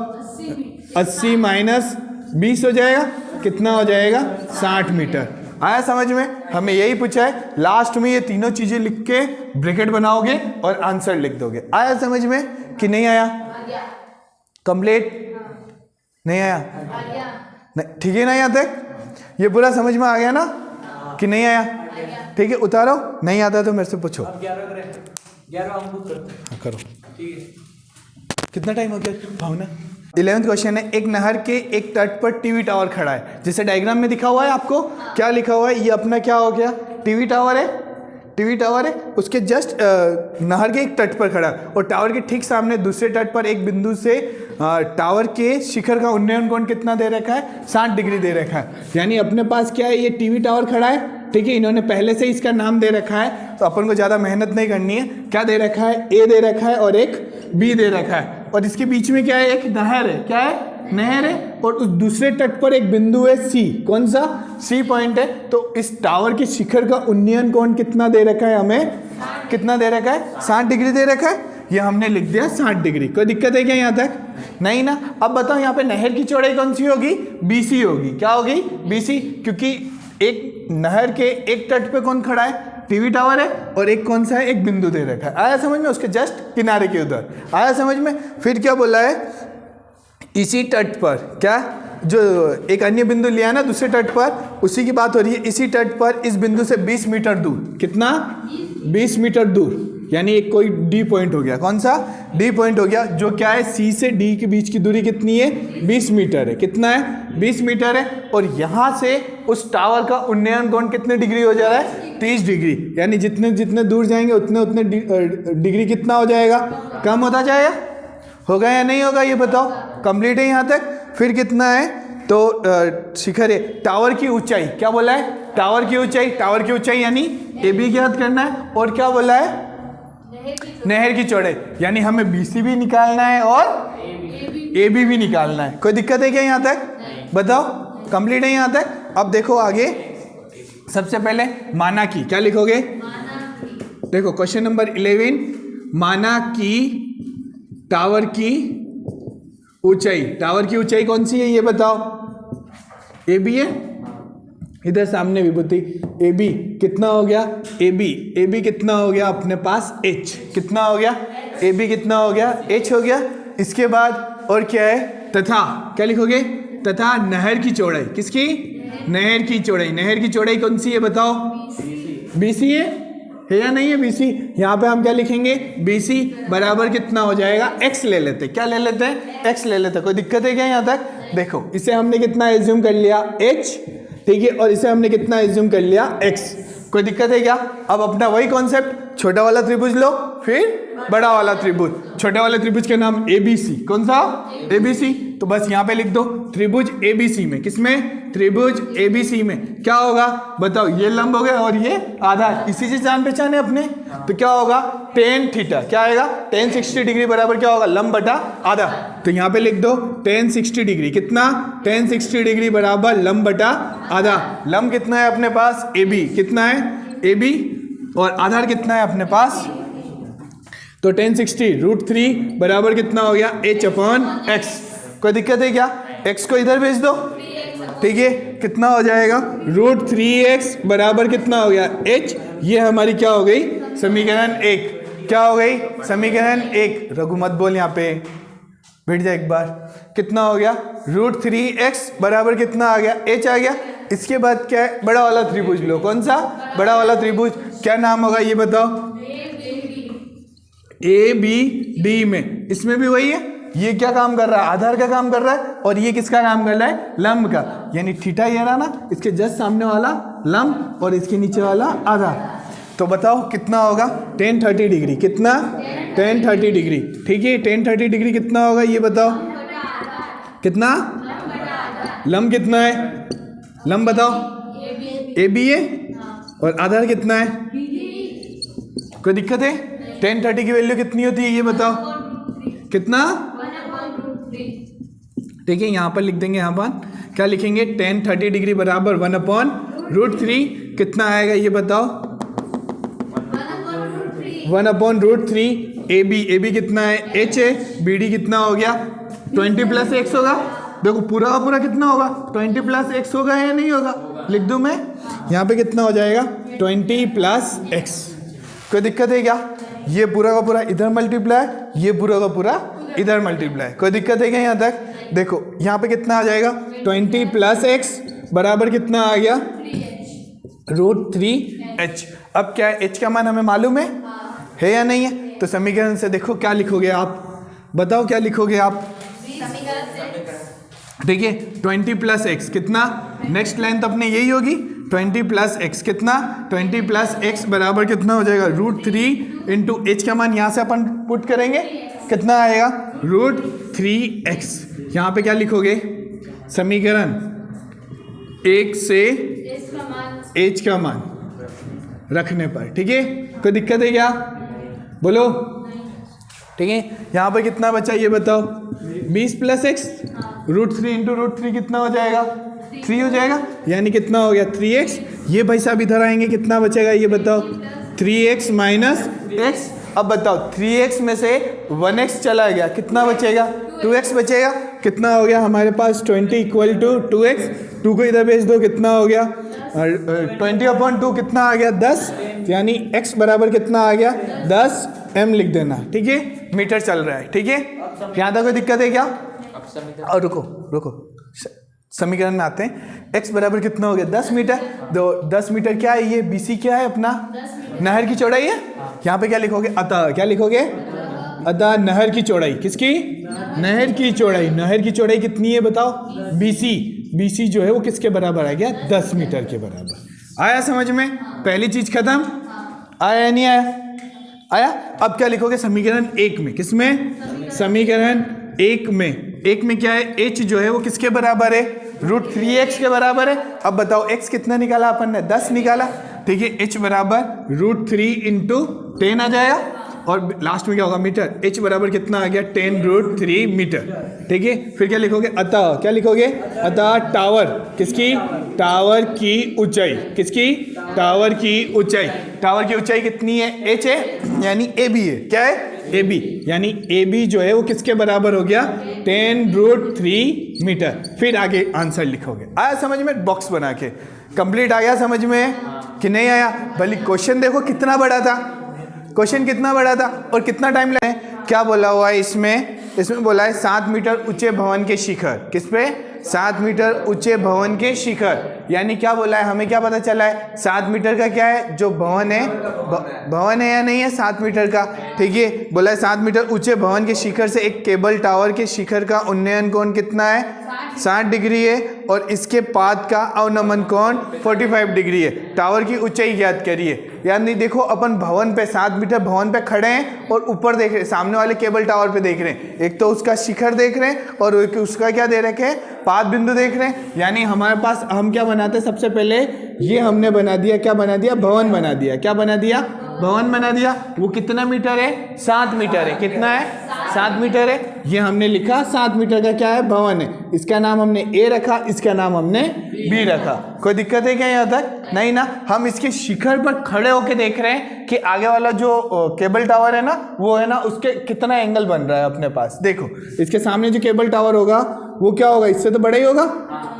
80 माइनस 20 हो जाएगा, कितना हो जाएगा, 60 मीटर। आया समझ में, हमें यही पूछा है। लास्ट में ये तीनों चीजें लिख के ब्रैकेट बनाओगे और आंसर लिख दोगे। आया समझ में कि नहीं आया, कंप्लीट नहीं आया, नहीं ठीक है ना, यहाँ तक ये पूरा समझ में आ गया ना कि नहीं आया, ठीक है। उतारो, नहीं आता तो मेरे से पूछो। 11 हम बुक करते हैं। हाँ, करो, ठीक है। कितना टाइम हो गया भावना। 11th क्वेश्चन है, एक नहर के एक तट पर टीवी टावर खड़ा है, जैसे डायग्राम में दिखा हुआ है आपको, क्या लिखा हुआ है, ये अपना क्या हो गया, टीवी टावर है, टीवी टावर है, उसके जस्ट नहर के एक तट पर खड़ा है, और टावर के ठीक सामने दूसरे तट पर एक बिंदु से टावर के शिखर का उन्नयन कोण कितना दे रखा है, 60 डिग्री दे रखा है। यानी अपने पास क्या है, ये टीवी टावर खड़ा है, ठीक है, इन्होंने पहले से इसका नाम दे रखा है, तो अपन को ज़्यादा मेहनत नहीं करनी है। क्या दे रखा है, ए दे रखा है और एक बी दे रखा है, और इसके बीच में क्या है, एक नहर है, क्या है, नहर है, और उस दूसरे तट पर एक बिंदु है सी, कौन सा, सी पॉइंट है। तो इस टावर के शिखर का उन्नयन कोण कितना दे रखा है, हमें कितना दे रखा है, 60 डिग्री दे रखा है, ये हमने लिख दिया 60 डिग्री। कोई दिक्कत है क्या यहाँ तक, नहीं ना। अब बताओ यहाँ पे नहर की चौड़ाई कौन सी होगी, बीसी होगी, क्या होगी, बीसी, क्योंकि एक नहर के एक तट पे कौन खड़ा है, टीवी टावर है, और एक कौन सा है, एक बिंदु दे रखा है। आया समझ में, उसके जस्ट किनारे के उधर, आया समझ में। फिर क्या बोला है, इसी तट पर, क्या, जो एक अन्य बिंदु लिया ना दूसरे तट पर, उसी की बात हो रही है। इसी तट पर इस बिंदु से 20 मीटर दूर, कितना, 20 मीटर दूर, यानी एक कोई डी पॉइंट हो गया, कौन सा, डी पॉइंट हो गया, जो क्या है, सी से डी के बीच की दूरी कितनी है, 20 मीटर है, कितना है, 20 मीटर है। और यहाँ से उस टावर का उन्नयन कोण कितने डिग्री हो जा रहा है, 30 डिग्री, यानी जितने जितने दूर जाएंगे उतने डिग्री कितना हो जाएगा, कम होता जाएगा। होगा या नहीं होगा, ये बताओ, कंप्लीट है यहाँ तक। फिर कितना है, तो शिखर है, टावर की ऊंचाई, क्या बोला है, टावर की ऊंचाई, टावर की ऊंचाई यानी ए बी ज्ञात करना है, और क्या बोला है, नहर की चौड़ाई, यानी हमें BC भी निकालना है और AB भी निकालना है। कोई दिक्कत है क्या यहाँ तक, बताओ, कंप्लीट है यहाँ तक। अब देखो आगे, सबसे पहले माना की, क्या लिखोगे, देखो क्वेश्चन नंबर 11, माना की टावर की ऊंचाई, टावर की ऊंचाई कौन सी है ये बताओ, AB है, इधर सामने विभूति, AB कितना हो गया, AB कितना हो गया अपने पास, H कितना हो गया, AB कितना हो गया, H हो गया। इसके बाद और क्या है, तथा, क्या लिखोगे, तथा नहर की चौड़ाई, किसकी, नहर की चौड़ाई, नहर की चौड़ाई कौन सी है बताओ, BC है या नहीं है, BC। यहाँ पे हम क्या लिखेंगे, BC बराबर कितना हो जाएगा, X ले लेते, क्या ले लेते हैं, X ले लेते। कोई दिक्कत है क्या यहाँ तक, देखो इसे हमने कितना एज्यूम कर लिया, H, ठीक है, और इसे हमने कितना एज्यूम कर लिया, X। कोई दिक्कत है क्या। अब अपना वही कॉन्सेप्ट, छोटा वाला त्रिभुज लो, फिर बड़ा वाला त्रिभुज, छोटे वाले त्रिभुज के नाम ABC, कौन सा, ABC। तो बस यहाँ पे लिख दो त्रिभुज ABC में, किसमें, त्रिभुज ABC में क्या होगा बताओ, ये लंब हो गया और ये आधार, इसी से जान पहचान है अपने, तो क्या होगा, tan थीटा, क्या आएगा, tan 60 डिग्री बराबर क्या होगा, लंब बटा आधा। तो यहाँ पे लिख दो tan 60 डिग्री, कितना, tan 60 डिग्री बराबर लंब बटा आधा। लंब कितना है अपने पास, AB, कितना है, AB, और आधार कितना है अपने पास, तो tan 60 √3 बराबर कितना हो गया, H/x। कोई दिक्कत है क्या, x को इधर भेज दो, ठीक है, कितना हो जाएगा, √3x बराबर कितना हो गया, h। ये हमारी क्या हो गई, समीकरण 1, क्या हो गई, समीकरण 1। रघु मत बोल, यहाँ पे बैठ जा एक बार, कितना हो गया, √3x बराबर कितना आ गया, h आ गया। इसके बाद क्या है, बड़ा वाला त्रिभुज लो, कौन सा, बड़ा वाला त्रिभुज, क्या नाम होगा ये बताओ, ABD में, इसमें भी वही है, ये क्या काम कर रहा है, आधार का काम कर रहा है, और ये किसका काम कर रहा है, लंब का, यानी थीटा ये रहा ना, इसके जस्ट सामने वाला लंब और इसके नीचे वाला आधार। तो बताओ कितना होगा, tan 30 डिग्री, कितना, tan 30 डिग्री, ठीक है, tan 30 डिग्री कितना होगा ये बताओ, कितना, लंब कितना है, लंब बताओ, ए बी है, और आधार कितना है, कोई दिक्कत है? tan 30 की वैल्यू कितनी होती है ये बताओ, कितना? ठीक है, यहाँ पर लिख देंगे, यहाँ पर क्या लिखेंगे, tan 30 डिग्री बराबर 1/√3, कितना आएगा ये बताओ, 1/√3 ए बी कितना है, h है, बी डी कितना हो गया, 20 + x होगा। देखो पूरा का पूरा कितना होगा, 20 + x होगा या नहीं होगा, लिख दूं मैं, यहाँ पे कितना हो जाएगा, 20 + x। कोई दिक्कत है क्या? ये पूरा का पूरा इधर मल्टीप्लाई, ये पूरा का पूरा इधर मल्टीप्लाई, कोई दिक्कत है क्या यहाँ तक? देखो यहाँ पे कितना आ जाएगा, 20 + x बराबर कितना आ गया, √3h। अब क्या है, h का मान हमें मालूम है या नहीं है? तो समीकरण से देखो क्या लिखोगे आप, बताओ क्या लिखोगे आप? देखिए 20 + x कितना, नेक्स्ट लाइन तो अपने यही होगी, 20 + x कितना, 20 + x बराबर कितना हो जाएगा, √3 × h का मान यहाँ से अपन पुट करेंगे, कितना आएगा, √3x। यहाँ पे क्या लिखोगे, समीकरण 1 से h का मान रखने पर, ठीक है, कोई दिक्कत है क्या, बोलो? ठीक है, यहाँ पर कितना बचा ये बताओ, 20 + x, √3 × √3 कितना हो जाएगा, 3 हो जाएगा, यानी कितना हो गया, 3x। ये भाई साहब इधर आएंगे, कितना बचेगा ये बताओ, 3x - x। अब बताओ 3x में से 1x चला गया, कितना बचेगा, 2x बचेगा, कितना हो गया हमारे पास, 20 = 2x, 2 को इधर भेज दो, कितना हो गया, 20/2 कितना आ गया, 10, यानी x बराबर कितना आ गया, 10 m लिख देना, ठीक है, मीटर चल रहा है, ठीक है, यहाँ तक कोई दिक्कत है क्या? और रुको समीकरण में आते हैं, x बराबर कितना हो गया, 10 मीटर। तो 10 मीटर क्या है, ये BC क्या है अपना, नहर की चौड़ाई है। यहाँ पे क्या लिखोगे, अतः, क्या लिखोगे, अतः नहर की चौड़ाई, किसकी, नहर की चौड़ाई, नहर की चौड़ाई कितनी है बताओ, BC जो है वो किसके बराबर आ गया, 10 मीटर के बराबर। आया समझ में, पहली चीज खत्म, आया या नहीं आया? अब क्या लिखोगे समीकरण 1 में, किसमें, समीकरण 1 में क्या है, h जो है वो किसके बराबर है, √3x के बराबर है। अब बताओ x कितना निकाला अपन ने, 10 निकाला, ठीक है, h बराबर √3 × 10 आ जाएगा, और लास्ट में क्या होगा, मीटर, h बराबर कितना आ गया, 10√3 मीटर, ठीक है। फिर क्या लिखोगे, अतः, क्या लिखोगे, अतः टावर, किसकी, टावर की ऊंचाई, किसकी, टावर की ऊंचाई, टावर की ऊंचाई कितनी है, h है, यानी AB है, क्या है, AB, यानी AB जो है वो किसके बराबर हो गया, 10√3 मीटर। फिर आगे आंसर लिखोगे। आया समझ में, बॉक्स बना के कंप्लीट आ गया समझ में कि नहीं आया? भले क्वेश्चन देखो कितना बड़ा था, क्वेश्चन कितना बड़ा था और कितना टाइम लगे। क्या बोला हुआ है इसमें बोला है 7 मीटर ऊंचे भवन के शिखर, किस पे, 7 मीटर ऊंचे भवन के शिखर, यानी क्या बोला है, हमें क्या पता चला है, 7 मीटर का क्या है, जो भवन है, भवन है या नहीं है 7 मीटर का, ठीक है। बोला है 7 मीटर ऊंचे भवन के शिखर से एक केबल टावर के शिखर का उन्नयन कोण कितना है, 60 डिग्री है, और इसके पाद का अवनमन कोण 45 डिग्री है। टावर की ऊंचाई ज्ञात करिए। यानी देखो अपन भवन पे 7 मीटर भवन पे खड़े हैं और ऊपर देख रहे हैं, सामने वाले केबल टावर पे देख रहे हैं, एक तो उसका शिखर देख रहे हैं और एक उसका क्या दे रखे हैं, पाद बिंदु देख रहे हैं। यानी हमारे पास हम क्या बनाते हैं, सबसे पहले ये हमने बना दिया, क्या बना दिया, भवन बना दिया। क्या बना दिया, भवन बना दिया। वो कितना मीटर है, 7 मीटर है। कितना है, 7 मीटर है। ये हमने लिखा 7 मीटर का क्या है, भवन है। इसका नाम हमने ए रखा, इसका नाम हमने बी रखा। कोई दिक्कत है क्या यहाँ तक? नहीं ना। हम इसके शिखर पर खड़े होके देख रहे हैं कि आगे वाला जो केबल टावर है ना, वो है ना, उसके कितना एंगल बन रहा है अपने पास। देखो इसके सामने जो केबल टावर होगा वो क्या होगा, इससे तो बड़ा ही होगा।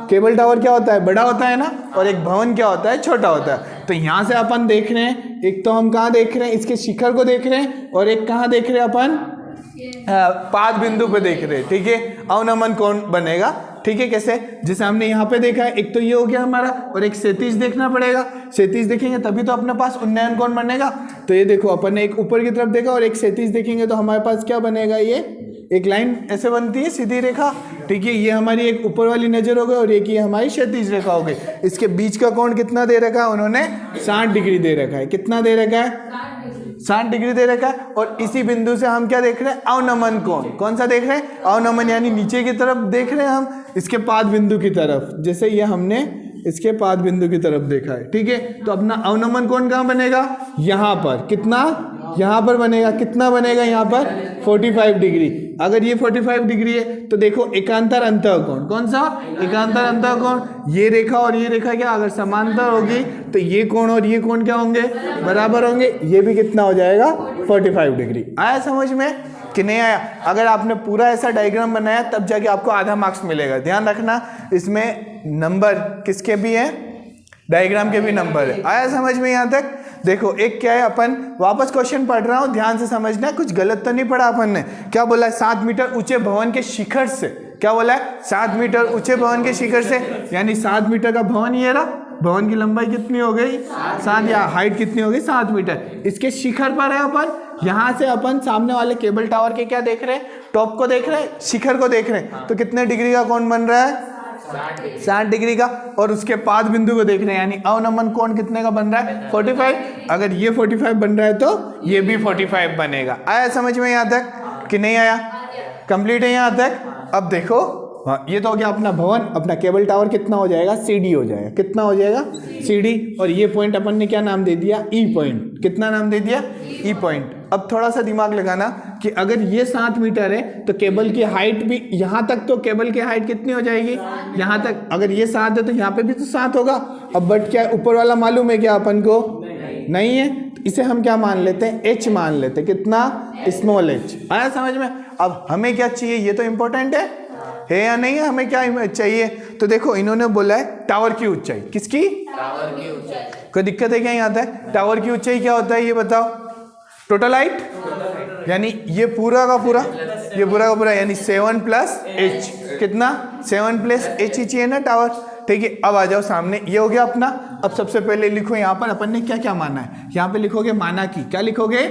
केबल टावर क्या होता है, बड़ा होता है ना, और एक भवन क्या होता है, छोटा होता है। तो यहाँ से अपन देख रहे हैं, एक तो हम कहाँ देख रहे हैं, इसके शिखर को देख रहे हैं, और एक कहाँ देख रहे हैं अपन, पाद बिंदु पे देख रहे हैं। ठीक है, अवनमन कोण बनेगा। ठीक है, कैसे, जैसे हमने यहाँ पे देखा है, एक तो ये हो गया हमारा, और एक क्षैतिज देखना पड़ेगा। क्षैतिज देखेंगे तभी तो अपने पास उन्नयन कोण बनेगा। तो ये देखो अपन ने एक ऊपर की तरफ देखा और एक क्षैतिज देखेंगे तो हमारे पास क्या बनेगा, ये एक लाइन ऐसे बनती है, सीधी रेखा। ठीक है, ये हमारी एक ऊपर वाली नजर हो गई और एक ये हमारी क्षैतिज रेखा हो गई। इसके बीच का कोण कितना दे रखा है उन्होंने, 60 डिग्री दे रखा है। कितना दे रखा है, 60 डिग्री दे रखा है और इसी बिंदु से हम क्या देख रहे हैं, अवनमन कोण। कौन सा देख रहे हैं, अवनमन, यानी नीचे की तरफ देख रहे हैं हम, इसके पाद बिंदु की तरफ, जैसे ये हमने इसके पाद बिंदु की तरफ देखा है, ठीक है। तो अपना अवनमन कोण कहाँ बनेगा, यहाँ पर, कितना, यहाँ पर बनेगा, कितना बनेगा यहाँ पर 45 डिग्री। अगर ये 45 डिग्री है तो देखो एकांतर अंतःकोण, कौन सा, एकांतर अंतःकोण, ये रेखा और ये रेखा क्या अगर समांतर होगी तो ये कोण और ये कोण क्या होंगे, बराबर होंगे, ये भी कितना हो जाएगा 45 डिग्री। आया समझ में कि नहीं आया? अगर आपने पूरा ऐसा डायग्राम बनाया तब जाके आपको आधा मार्क्स मिलेगा। ध्यान रखना इसमें नंबर किसके भी हैं, डायग्राम के भी नंबर है। आया समझ में यहाँ तक? देखो एक क्या है, अपन वापस क्वेश्चन पढ़ रहा हूँ, ध्यान से समझना, कुछ गलत तो नहीं पढ़ा अपन ने। क्या बोला है, 7 मीटर ऊंचे भवन के शिखर से, क्या बोला है, 7 मीटर ऊंचे भवन के शिखर से, यानी 7 मीटर का भवन ये रहा, भवन की लंबाई कितनी हो गई 7, या हाइट कितनी हो गई 7 मीटर। इसके शिखर पर है अपन, यहाँ से अपन सामने वाले केबल टावर के क्या देख रहे हैं, टॉप को देख रहे हैं, शिखर को देख रहे हैं, तो कितने डिग्री का कोण बन रहा है, 60 डिग्री का। और उसके पाद बिंदु को देख रहे हैं, यानी अवनमन कोण कितने का बन रहा है, 45। अगर ये 45 बन रहा है तो ये भी 45 बनेगा। आया समझ में यहाँ तक कि नहीं आया? कंप्लीट है यहाँ तक? अब देखो, हाँ, ये तो हो गया अपना भवन। अपना केबल टावर कितना हो जाएगा, CD हो जाएगा, कितना हो जाएगा, CD। और ये पॉइंट अपन ने क्या नाम दे दिया, E पॉइंट। कितना नाम दे दिया, E पॉइंट। अब थोड़ा सा दिमाग लगाना कि अगर ये 7 मीटर है तो केबल की हाइट भी, यहाँ तक तो केबल की हाइट कितनी हो जाएगी, यहाँ तक। अगर ये 7 है तो यहाँ पे भी तो 7 होगा। अब बट क्या ऊपर वाला मालूम है क्या अपन को, नहीं है, तो इसे हम क्या मान लेते हैं, H मान लेते हैं। कितना, स्मॉल h। आया समझ में? अब हमें क्या चाहिए, ये तो इंपॉर्टेंट है या नहीं है, हमें क्या चाहिए? तो देखो इन्होंने बोला है टावर की ऊंचाई, किसकी, टावर की ऊंचाई। कोई दिक्कत है क्या यहाँ तक? टावर की ऊंचाई क्या होता है ये बताओ, टोटल हाइट, यानी ये पूरा का पूरा, ये पूरा का पूरा, यानी 7 + h, कितना, 7 + h ही चाहिए ना टावर, ठीक है। अब आ जाओ सामने, ये हो गया अपना। अब सबसे पहले लिखो यहाँ पर अपन ने क्या क्या माना है, यहाँ पे लिखोगे माना की, क्या लिखोगे,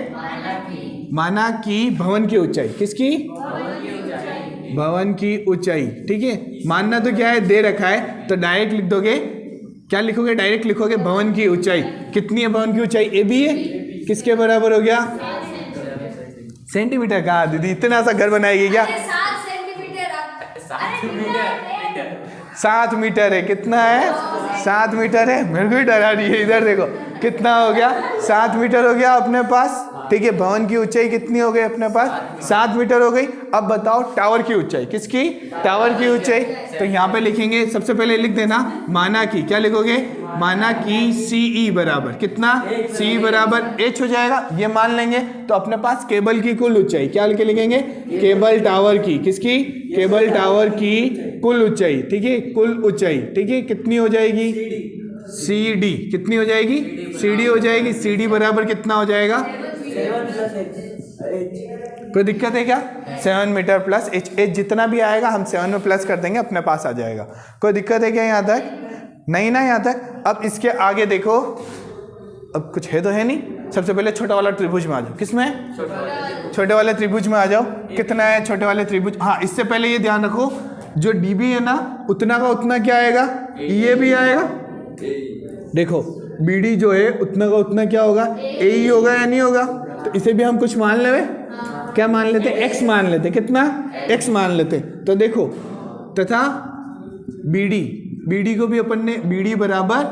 माना की भवन की ऊंचाई, किसकी, भवन की ऊंचाई, ठीक है। मानना तो क्या है, दे रखा है, तो डायरेक्ट लिख दोगे, क्या लिखोगे, डायरेक्ट लिखोगे भवन की ऊंचाई। कितनी है भवन की ऊंचाई, AB है, किसके बराबर हो गया, सेंटीमीटर का। दीदी इतना सा घर बनाएगी क्या, 7 मीटर है, कितना है, 7 मीटर है। मेरे को ही डरा रही है, इधर देखो कितना हो गया, 7 मीटर हो गया अपने पास, ठीक है। भवन की ऊंचाई कितनी हो गई अपने पास, 7 मीटर हो गई। अब बताओ टावर की ऊंचाई, किसकी, टावर की ऊंचाई। तो यहाँ पे लिखेंगे, सबसे पहले लिख देना माना की, क्या लिखोगे, माना की CE बराबर कितना, CE बराबर H हो जाएगा, ये मान लेंगे। तो अपने पास केबल की कुल ऊंचाई क्या लिखेंगे, केबल टावर की, किसकी, केबल टावर की कुल ऊंचाई, ठीक है, कुल ऊंचाई, ठीक है, कितनी हो जाएगी, CD, कितनी हो जाएगी, CD हो जाएगी। CD बराबर कितना हो जाएगा, 7 + h। कोई दिक्कत है क्या, 7 मीटर + h, h जितना भी आएगा हम 7 में प्लस कर देंगे, अपने पास आ जाएगा। कोई दिक्कत है क्या यहाँ तक, नहीं ना यहाँ तक? अब इसके आगे देखो, अब कुछ है तो है नहीं। सबसे पहले छोटा वाला त्रिभुज में आ जाओ, किसमें, छोटे वाले त्रिभुज में आ जाओ। कितना है छोटे वाले त्रिभुज, हाँ इससे पहले ये ध्यान रखो, जो DB है ना उतना का उतना क्या आएगा, ये भी आएगा। देखो BD जो है उतना का उतना क्या होगा, AE होगा या नहीं होगा। तो इसे भी हम कुछ मान लेवे, क्या मान लेते, X मान लेते, कितना, X मान लेते। तो देखो तथा BD को भी अपन ने BD बराबर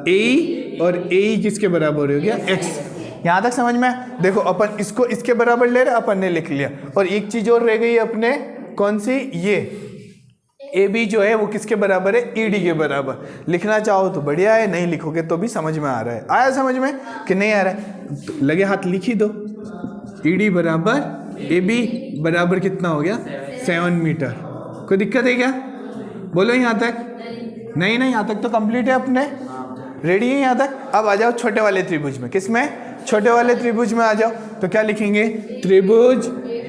AE, और AE किसके बराबर हो गया, X। यहाँ तक समझ में? देखो अपन इसको इसके बराबर ले रहे, अपन ने लिख लिया। और एक चीज और रह गई अपने, कौन सी, ये AB जो है वो किसके बराबर है, ED के बराबर। लिखना चाहो तो बढ़िया है, नहीं लिखोगे तो भी समझ में आ रहा है। आया समझ में कि नहीं आ रहा है, तो लगे हाथ लिख ही दो। ED बराबर AB बराबर कितना हो गया, 7 मीटर। कोई दिक्कत है क्या, बोलो यहाँ तक, नहीं यहाँ तक तो कंप्लीट है अपने, रेडी है यहाँ तक। अब आ जाओ छोटे वाले त्रिभुज में, किसमें, छोटे वाले त्रिभुज में आ जाओ। तो क्या लिखेंगे, त्रिभुज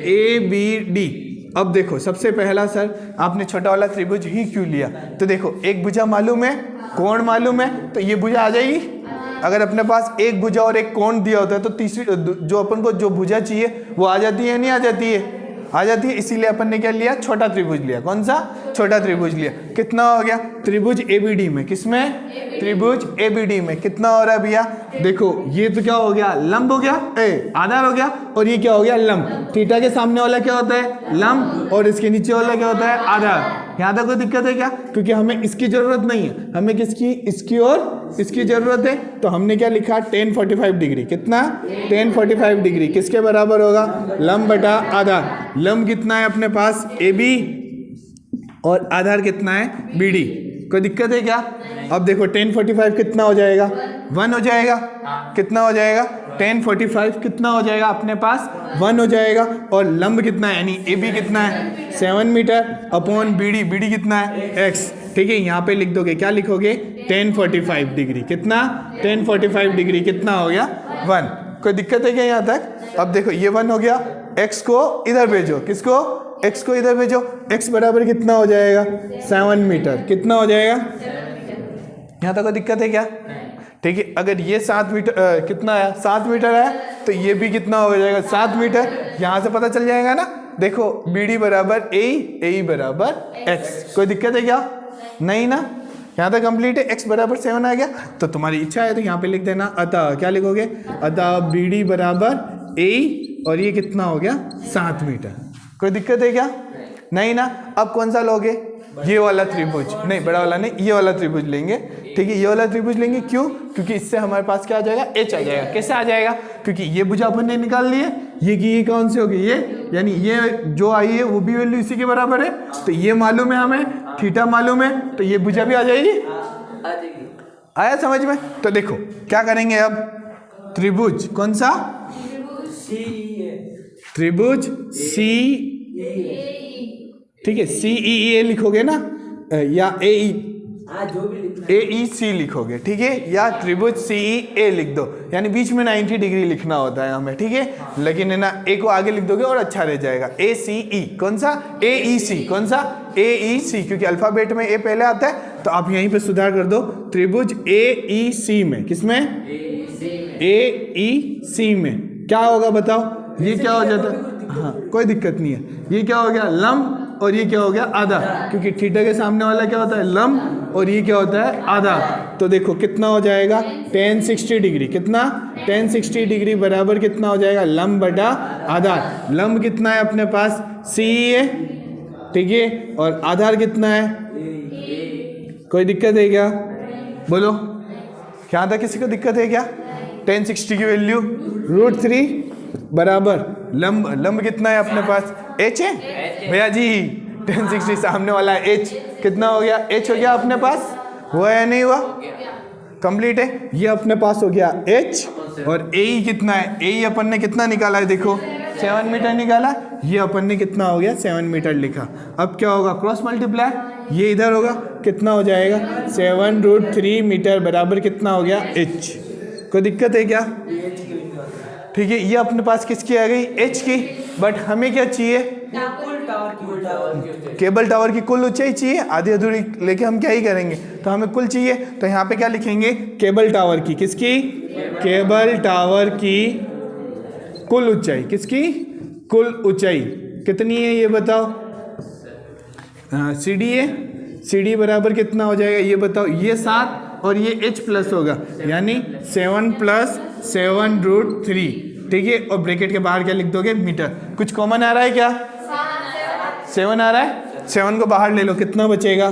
ABD। अब देखो सबसे पहला, सर आपने छोटा वाला त्रिभुज ही क्यों लिया, तो देखो एक भुजा मालूम है, कोण मालूम है, तो ये भुजा आ जाएगी। अगर अपने पास एक भुजा और एक कोण दिया होता है तो तीसरी जो अपन को जो भुजा चाहिए वो आ जाती है, नहीं आ जाती है, आ जाती है, इसीलिए अपन ने क्या लिया, छोटा त्रिभुज लिया। कौन सा? छोटा त्रिभुज लिया। कितना हो गया? त्रिभुज एबीडी में, किसमें? त्रिभुज एबीडी में कितना हो रहा है भैया? देखो ये तो क्या हो गया, लंब हो गया, आधार हो गया, और ये क्या हो गया, लंब। थीटा के सामने वाला क्या होता है, लंब, और इसके नीचे वाला क्या होता है, आधार। यहाँ तक कोई दिक्कत है क्या? क्योंकि हमें इसकी जरूरत नहीं है, हमें किसकी, इसकी और इसकी जरूरत है। तो हमने क्या लिखा, tan 45 डिग्री। कितना? tan 45 डिग्री किसके बराबर होगा, लंब बटा आधार। लंब कितना है अपने पास, AB, और आधार कितना है, BD। कोई दिक्कत है क्या? अब देखो tan 45 कितना हो जाएगा, 1 हो जाएगा। कितना हो जाएगा, tan 45 कितना हो जाएगा अपने पास, 1 हो जाएगा। और लंब कितना है, यानी AB कितना है, 7 मीटर अपॉन BD। BD कितना है, x। ठीक है, यहाँ पे लिख दोगे, क्या लिखोगे, tan 45 डिग्री। कितना? tan 45 डिग्री कितना हो गया, 1। कोई दिक्कत है क्या यहाँ तक? अब देखो ये 1 हो गया, x को इधर भेजो, किसको, x को इधर भेजो। x बराबर कितना हो जाएगा, 7 मीटर। कितना हो जाएगा, यहाँ तक कोई दिक्कत है क्या? ठीक है, अगर ये 7 मीटर कितना है, 7 मीटर है, तो ये भी कितना हो जाएगा, 7 मीटर। यहाँ से पता चल जाएगा ना। देखो BD बराबर AE बराबर x। कोई दिक्कत है क्या? नहीं ना। यहाँ तक कंप्लीट है। x बराबर 7 आ गया, तो तुम्हारी इच्छा है तो यहाँ पे लिख देना, अतः क्या लिखोगे, अतः BD बराबर AE, और ये कितना हो गया, 7 मीटर। कोई दिक्कत है क्या? नहीं ना। अब कौन सा लोगे, ये वाला त्रिभुज, नहीं बड़ा वाला नहीं, ये वाला त्रिभुज लेंगे। ठीक है, ये वाला त्रिभुज लेंगे। क्यों? क्योंकि इससे हमारे पास क्या आ जाएगा, h आ जाएगा। कैसे आ जाएगा? क्योंकि ये भुजा अपन ने निकाल ली है, ये की ये कौन सी होगी, ये, यानी ये जो आई है वो भी वैल्यू इसी के बराबर है। तो ये मालूम है हमें, थीटा मालूम है, तो ये भुजा भी आ जाएगी। आया समझ में? तो देखो क्या करेंगे अब, त्रिभुज कौन सा, त्रिभुज CEE। ठीक है, CEE लिखोगे ना, या AEC लिखोगे। ठीक है, या त्रिभुज CEA लिख दो, यानी बीच में 90 डिग्री लिखना होता है हमें। ठीक है, लेकिन है ना, A को आगे लिख दोगे और अच्छा रह जाएगा। ACE कौन सा, AEC कौन सा, AEC, क्योंकि अल्फाबेट में A पहले आता है। तो आप यहीं पे सुधार कर दो, त्रिभुज AEC में, किसमें, AEC में क्या होगा बताओ, ये क्या हो जाता है, हाँ कोई दिक्कत नहीं है। ये क्या हो गया, लंब, और ये क्या हो गया, आधा, क्योंकि थीटा के सामने वाला क्या होता है, लंब, और ये क्या होता है, आधा। तो देखो कितना हो जाएगा, tan 60 डिग्री। कितना, tan 60 डिग्री बराबर कितना हो जाएगा, लंब बटा आधार। लंब कितना है अपने पास, CE है। ठीक है, और आधार कितना है, कोई दिक्कत है क्या, बोलो, क्या था, किसी को दिक्कत है क्या? tan 60 की वैल्यू √3 बराबर लंब कितना है अपने पास, h है भैया जी। tan 60 सामने वाला है h, कितना हो गया, h हो गया अपने पास, हुआ या नहीं हुआ, कंप्लीट है। ये अपने पास हो गया h, और AE कितना है, AE अपन ने कितना निकाला है, देखो 7 मीटर निकाला। ये अपन ने कितना हो गया, 7 मीटर लिखा। अब क्या होगा, क्रॉस मल्टीप्लाई, ये इधर होगा, कितना हो जाएगा, 7√3 मीटर बराबर कितना हो गया, h। कोई दिक्कत है क्या? ठीक है, ये अपने पास किसकी आ गई, h की। बट हमें क्या चाहिए, केबल टावर की कुल ऊंचाई चाहिए, आधी अधूरी लेके हम क्या ही करेंगे, तो हमें कुल चाहिए। तो यहाँ पे क्या लिखेंगे, केबल टावर की, किसकी, केबल टावर की कुल ऊंचाई, किसकी, कुल ऊंचाई कितनी है ये बताओ, CD है, CD बराबर कितना हो जाएगा ये बताओ, ये 7 और ये h प्लस होगा, यानी 7 + 7√3। ठीक है, और ब्रैकेट के बाहर क्या लिख दोगे, मीटर। कुछ कॉमन आ रहा है क्या, 7 आ रहा है, 7 को बाहर ले लो, कितना बचेगा,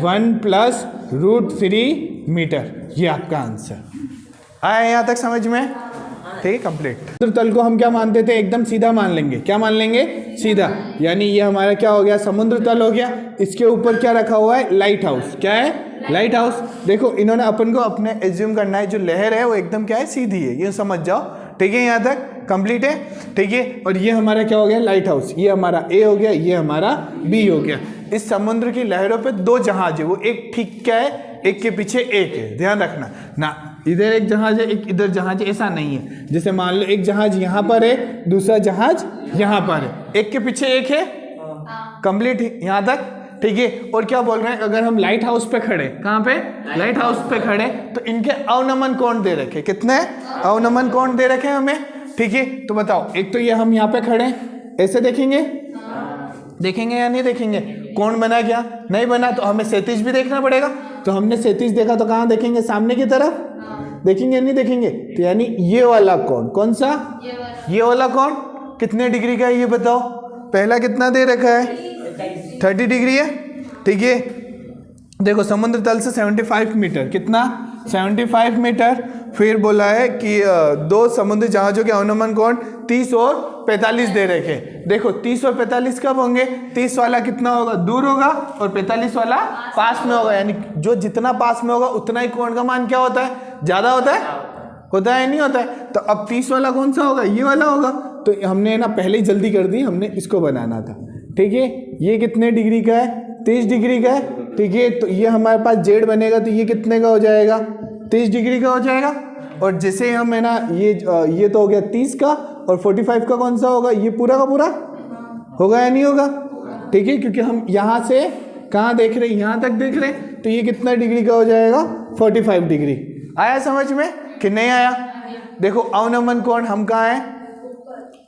1 + √3 मीटर। ये आपका आंसर आया यहाँ तक समझ में? ठीक है, कंप्लीट। तल को हम क्या मानते थे, एकदम सीधा मान लेंगे। क्या मान लेंगे, सीधा। यानी ये हमारा क्या हो गया, समुद्र तल हो गया। इसके ऊपर क्या रखा हुआ है, लाइट हाउस। क्या है, लाइट हाउस। देखो इन्होंने अपन को अपने एज्यूम करना है, जो लहर है वो एकदम क्या है, सीधी है, ये समझ जाओ। ठीक है, यहाँ तक कंप्लीट है। ठीक है, और ये हमारा क्या हो गया, लाइट हाउस। ये हमारा A हो गया, ये हमारा B हो गया। इस समुद्र की लहरों पे 2 जहाज है, वो एक ठीक क्या है, एक के पीछे एक है, ध्यान रखना ना। इधर एक जहाज है, एक इधर जहाज है, ऐसा नहीं है। जैसे मान लो एक जहाज यहाँ पर है, दूसरा जहाज यहाँ पर है, एक के पीछे एक है, कंप्लीट यहाँ तक। ठीक है, और क्या बोल रहे हैं, अगर हम लाइट हाउस पे खड़े, कहाँ पे, लाइट हाउस पे खड़े, तो इनके अवनमन कोण दे रखे, कितने अवनमन कोण दे रखे हमें। ठीक है, तो बताओ, एक तो ये हम यहाँ पे खड़े, ऐसे देखेंगे, देखेंगे या नहीं देखेंगे? कोण बना क्या? नहीं बना, तो हमें क्षैतिज भी देखना पड़ेगा। तो हमने क्षैतिज देखा तो कहाँ देखेंगे? सामने की तरफ देखेंगे, नहीं देखेंगे? तो यानी ये वाला कोण, कौन सा? ये वाला कोण कितने डिग्री का है ये बताओ? पहला कितना दे रखा है? 30 डिग्री है। ठीक है, देखो समुद्र तल से 75 मीटर, कितना? 75 मीटर। फिर बोला है कि दो समुद्री जहाजों के अनुमान कोण 30 और 45 दे रखे। देखो 30 और 45 कब होंगे? 30 वाला कितना होगा? दूर होगा, और 45 वाला पास में होगा। यानी जो जितना पास में होगा उतना ही कोण का मान क्या होता है? ज़्यादा होता है? होता है नहीं होता है? तो अब 30 वाला कौन सा होगा? ये वाला होगा। तो हमने ना पहले ही जल्दी कर दी, हमने इसको बनाना था। ठीक है, ये कितने डिग्री का है? 30 डिग्री का है। ठीक है, तो ये हमारे पास जेड बनेगा, तो ये कितने का हो जाएगा? 30 डिग्री का हो जाएगा। और जैसे हम है ना ये तो हो गया 30 का, और 45 का कौन सा होगा? ये पूरा का पूरा होगा या नहीं होगा? ठीक है, क्योंकि हम यहाँ से कहाँ देख रहे हैं? यहाँ तक देख रहे हैं। तो ये कितना डिग्री का हो जाएगा? 45 डिग्री। आया समझ में कि नहीं आया? देखो अवनमन कोण हम कहाँ है?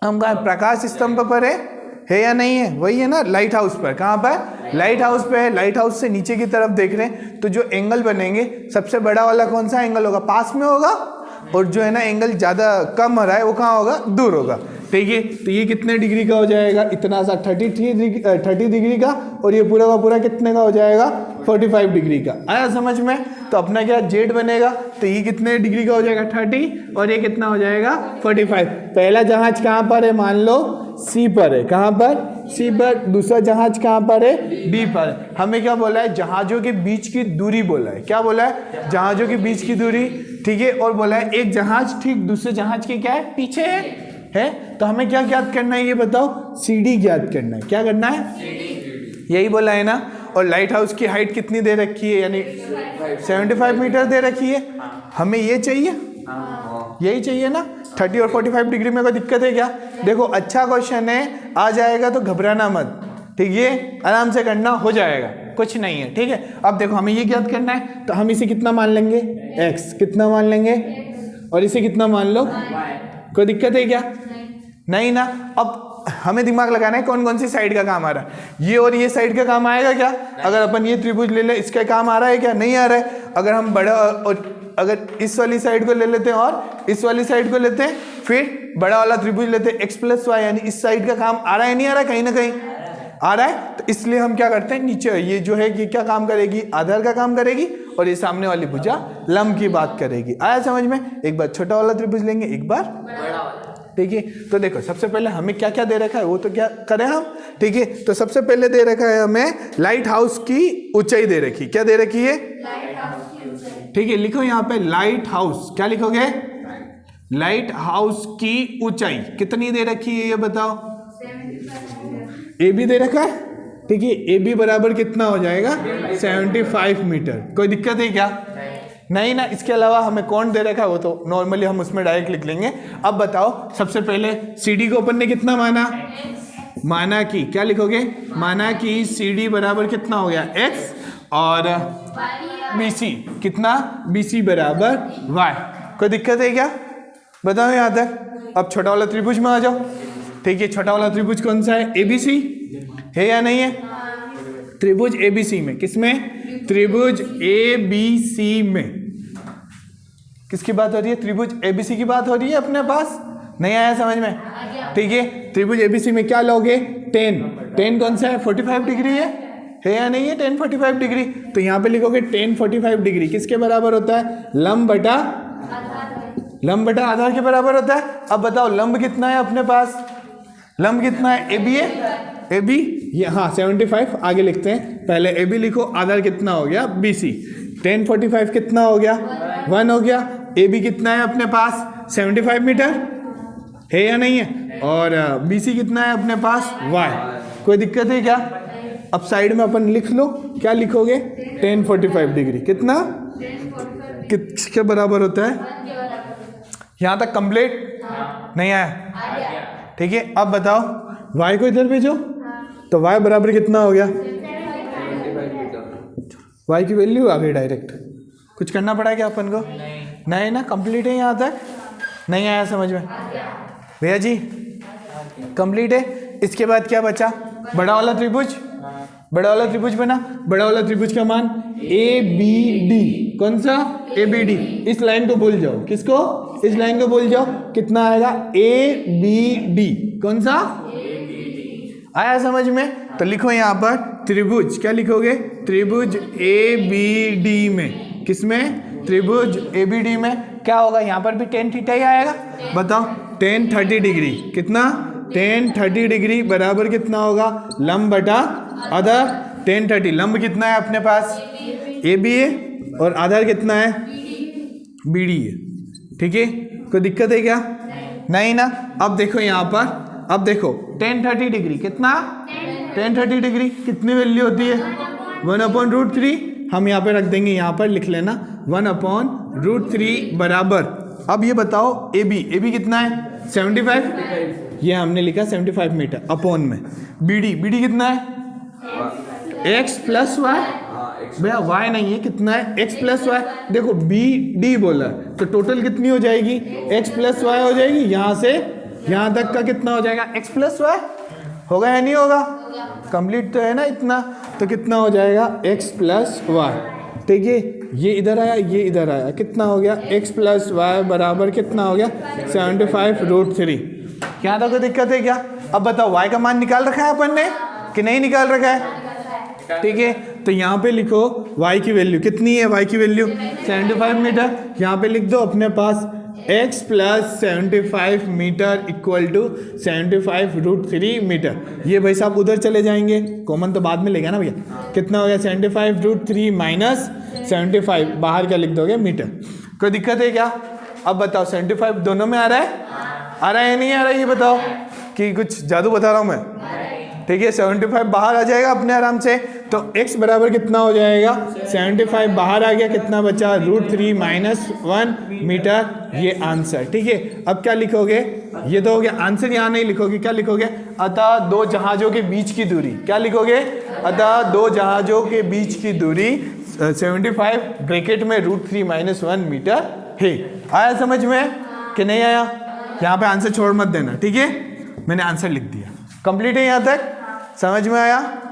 हम कहाँ? प्रकाश स्तंभ पर है या नहीं है? वही है ना, लाइट हाउस पर। कहाँ पर? लाइट हाउस पे है। लाइट हाउस से नीचे की तरफ देख रहे हैं, तो जो एंगल बनेंगे सबसे बड़ा वाला कौन सा एंगल होगा? पास में होगा। और जो है ना एंगल ज़्यादा कम हो रहा है वो कहाँ होगा? दूर होगा। ठीक है, तो ये कितने डिग्री का हो जाएगा? इतना सा 30 डिग्री का, और ये पूरा का पूरा कितने का हो जाएगा? 45 डिग्री का। आया समझ में? तो अपना क्या जेड बनेगा? तो ये कितने डिग्री का हो जाएगा? 30, और ये कितना हो जाएगा? 45। पहला जहाज कहाँ पर है? मान लो सी पर है। कहाँ पर? सी पर। दूसरा जहाज कहाँ पर है? डी पर है। हमें क्या बोला है? जहाजों के बीच की दूरी बोला है। क्या बोला है? जहाजों के बीच की दूरी। ठीक है, और बोला है एक जहाज ठीक दूसरे जहाज के क्या है? पीछे है। तो हमें क्या ज्ञात करना है ये बताओ? CD ज्ञात करना है। क्या करना है? यही बोला है ना। और लाइट हाउस की हाइट कितनी दे रखी है? यानी 75 मीटर दे रखी है। हमें ये चाहिए, यही चाहिए ना। 30 और 45 डिग्री में कोई दिक्कत है क्या? देखो अच्छा क्वेश्चन है, आ जाएगा तो घबराना मत। ठीक है, आराम से करना, हो जाएगा, कुछ नहीं है। ठीक है, अब देखो हमें ये ज्ञात करना है, तो हम इसे कितना मान लेंगे? x। कितना मान लेंगे? और इसे कितना मान लो? कोई दिक्कत है क्या? नहीं ना। अब हमें दिमाग लगाना है कौन कौन सी साइड का काम आ रहा है। ये और ये साइड का काम आएगा क्या? अगर अपन ये त्रिभुज ले ले, इसका काम आ रहा है क्या? नहीं आ रहा है। अगर हम बड़ा और अगर इस वाली साइड को ले लेते हैं और इस वाली साइड को लेते हैं, फिर बड़ा वाला त्रिभुज लेते हैं x+y, यानी इस साइड का काम आ रहा है नहीं आ रहा है? कहीं ना कहीं आ रहा है। तो इसलिए हम क्या करते हैं, नीचे ये जो है ये क्या काम करेगी? आधार का काम करेगी, और ये सामने वाली भुजा लंब की बात करेगी। आया समझ में? एक बार छोटा वाला त्रिभुज लेंगे, एक बार बड़ा वाला। ठीक है, तो देखो सबसे पहले हमें क्या क्या दे रखा है वो तो क्या करें हम। ठीक है, तो सबसे पहले दे रखा है हमें लाइट हाउस की ऊंचाई दे रखी। क्या दे रखी है? ठीक है, लिखो यहाँ पे लाइट हाउस। क्या लिखोगे? लाइट हाउस की ऊंचाई कितनी दे रखी है ये बताओ? ए बी दे रखा है। ठीक है, ए बी बराबर कितना हो जाएगा? 75 मीटर। कोई दिक्कत है क्या? नहीं ना। इसके अलावा हमें कौन दे रखा है वो तो नॉर्मली हम उसमें डायरेक्ट लिख लेंगे। अब बताओ सबसे पहले CD को अपन ने कितना माना? माना कि क्या लिखोगे? माना कि CD बराबर कितना हो गया? x, और BC कितना? BC बराबर y। कोई दिक्कत है क्या? बताओ यहाँ तक। अब छोटा वाला त्रिभुज में आ जाओ। ठीक है, छोटा वाला त्रिभुज कौन सा है? ABC है या नहीं है? त्रिभुज ABC में, किसमें? त्रिभुज ABC में किसकी बात हो रही है? त्रिभुज ABC की बात हो रही है अपने पास। नहीं आया समझ में? ठीक है, त्रिभुज ABC में क्या लोगे? 10 कौन सा है? 45 डिग्री है या नहीं है? 10 45 डिग्री। तो यहाँ पे लिखोगे 10 45 डिग्री किसके बराबर होता है? लंब बटा आधार के बराबर होता है। अब बताओ लंब कितना है अपने पास? लंब कितना है? AB है। AB ये हाँ 75। आगे लिखते हैं, पहले AB लिखो, आधार कितना हो गया? BC। 10 45 कितना हो गया? 1 हो गया। AB कितना है अपने पास? 75 मीटर है या नहीं है? और BC कितना है अपने पास? Y। कोई दिक्कत है क्या? अब साइड में अपन लिख लो, क्या लिखोगे? 10 45 डिग्री कितना? किसके बराबर होता है? यहाँ तक कंप्लीट नहीं आया? ठीक है, अब बताओ y को इधर भेजो, तो y बराबर कितना हो गया? y की वैल्यू आ गई डायरेक्ट। कुछ करना पड़ा क्या अपन को? नहीं ना, कंप्लीट है यहाँ तक। नहीं आया समझ में भैया जी? कंप्लीट है। इसके बाद क्या बचा, बड़ा वाला त्रिभुज, बड़ा वाला त्रिभुज बना, बड़ा वाला त्रिभुज का मान ए बी डी, कौन सा, ए बी डी। इस लाइन को भूल जाओ, किसको, इस लाइन को भूल जाओ, कितना आएगा, ए बी डी, कौन सा, आया समझ में। तो लिखो यहाँ पर त्रिभुज, क्या लिखोगे, त्रिभुज ए बी डी में, किसमें, त्रिभुज ए बी डी में क्या होगा, यहाँ पर भी टेन थीटा ही आएगा। बताओ, टेन 30 डिग्री, कितना, टेन 30 डिग्री बराबर कितना होगा, लंब बटा आधार, टेन 30, लंब कितना है अपने पास, ए बी है, और आधार कितना है, बी डी है। ठीक है, कोई दिक्कत है क्या, नहीं ना। अब देखो यहाँ पर, अब देखो टेन 30 डिग्री कितना, टेन 30 डिग्री कितनी वैल्यू होती है, 1/√3। हम यहाँ पे रख देंगे, यहाँ पर लिख लेना 1/√3 बराबर। अब ये बताओ ए बी कितना है, 75, ये हमने लिखा 75 मीटर अपॉन में, बी डी कितना है, x प्लस वाई, भैया y नहीं है, कितना है, x प्लस वाई। देखो बी डी बोला तो टोटल कितनी हो जाएगी, x प्लस वाई हो जाएगी, यहाँ से यहाँ तक का कितना हो जाएगा, x प्लस वाई, होगा या नहीं होगा, कंप्लीट तो है ना इतना, तो कितना हो जाएगा, x प्लस वाई। ठीक है, ये इधर आया, ये इधर आया, कितना हो गया, x प्लस वाई बराबर कितना हो गया, 75√3। यहाँ तक कोई दिक्कत है क्या। अब बताओ y का मान निकाल रखा है अपन ने कि नहीं निकाल रखा है, ठीक है। तो यहाँ पे लिखो y की वैल्यू कितनी है, y की वैल्यू 75 मीटर। यहाँ पे लिख दो अपने पास x plus 75 metre equal to 75√3 metre. ये भाई साहब उधर चले जाएंगे, कॉमन तो बाद में लेगा ना भैया, कितना हो गया 75√3 माइनस 75, बाहर क्या लिख दोगे, मीटर। कोई दिक्कत है क्या। अब बताओ 75 दोनों में आ रहा है, आ रहा है या नहीं आ रहा है, ये बताओ, कि कुछ जादू बता रहा हूँ मैं, ठीक है। 75 बाहर आ जाएगा अपने आराम से, तो x बराबर कितना हो जाएगा, 75 बाहर आ गया, कितना बचा, √3 माइनस 1 मीटर, ये आंसर। ठीक है, अब क्या लिखोगे, ये तो हो गया आंसर, यहाँ नहीं लिखोगे, क्या लिखोगे, अतः दो जहाजों के बीच की दूरी, क्या लिखोगे, अतः दो जहाजों के बीच की दूरी 75 ब्रैकेट में √3 माइनस 1 मीटर है। आया समझ में कि नहीं आया, यहाँ पे आंसर छोड़ मत देना, ठीक है। मैंने आंसर लिख दिया, कंप्लीट है, यहाँ तक समझ में आया।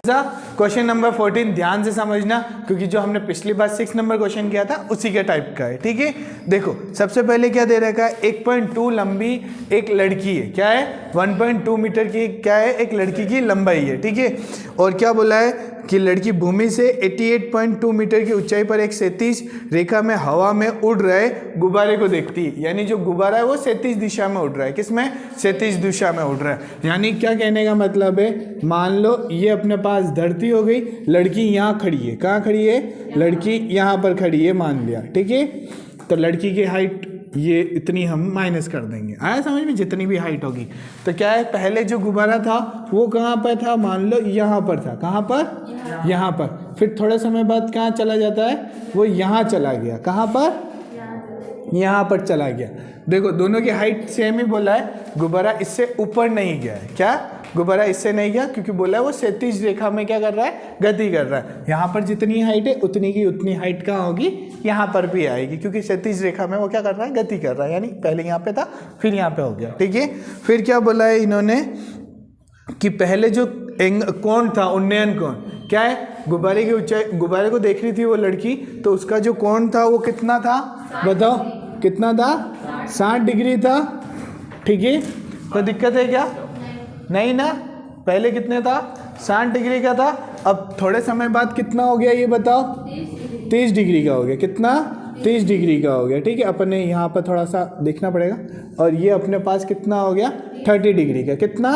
क्वेश्चन नंबर 14 ध्यान से समझना, क्योंकि जो हमने पिछली बार 6 नंबर क्वेश्चन किया था उसी के टाइप का है, ठीक है। देखो सबसे पहले क्या दे रखा है, 1.2 लंबी एक लड़की है, क्या है, 1.2 मीटर की क्या है, एक लड़की की लंबाई है, ठीक है। और क्या बोला है कि लड़की भूमि से 88.2 मीटर की ऊंचाई पर एक क्षैतिज रेखा में हवा में उड़ रहे गुब्बारे को देखती है। यानी जो गुब्बारा है वो क्षैतिज दिशा में उड़ रहा है, किसमें, क्षैतिज दिशा में उड़ रहा है। यानी क्या कहने का मतलब है, मान लो ये अपने पास धरती हो गई, लड़की यहाँ खड़ी है, कहाँ खड़ी है, लड़की यहाँ पर खड़ी है मान लिया, ठीक है। तो लड़की की हाइट ये इतनी हम माइनस कर देंगे, आया समझ में, जितनी भी हाइट होगी। तो क्या है, पहले जो गुब्बारा था वो कहाँ पर था, मान लो यहाँ पर था, कहाँ पर, यहाँ पर। फिर थोड़े समय बाद कहाँ चला जाता है, वो यहाँ चला गया, कहाँ पर, यहाँ पर चला गया। देखो दोनों की हाइट सेम ही बोला है, गुब्बारा इससे ऊपर नहीं गया है, क्या, गुब्बारा इससे नहीं गया, क्योंकि बोला है वो क्षैतिज रेखा में क्या कर रहा है, गति कर रहा है। यहाँ पर जितनी हाइट है उतनी की उतनी हाइट कहाँ होगी, यहाँ पर भी आएगी, क्योंकि क्षैतिज रेखा में वो क्या कर रहा है, गति कर रहा है। यानी पहले यहाँ पे था फिर यहाँ पे हो गया, ठीक है। फिर क्या बोला है इन्होंने कि पहले जो कोण था, उन्नयन कोण, क्या है, गुब्बारे की ऊंचाई, गुब्बारे को देख रही थी वो लड़की, तो उसका जो कोण था वो कितना था, बताओ कितना था, 60 डिग्री था, ठीक है। कोई दिक्कत है क्या, नहीं ना, पहले कितने था, 60 डिग्री का था। अब थोड़े समय बाद कितना हो गया ये बताओ, 30 डिग्री का हो गया, कितना, 30 डिग्री का हो गया, ठीक है। अपने यहाँ पर थोड़ा सा देखना पड़ेगा। और ये अपने पास कितना हो गया, 30 डिग्री का, कितना,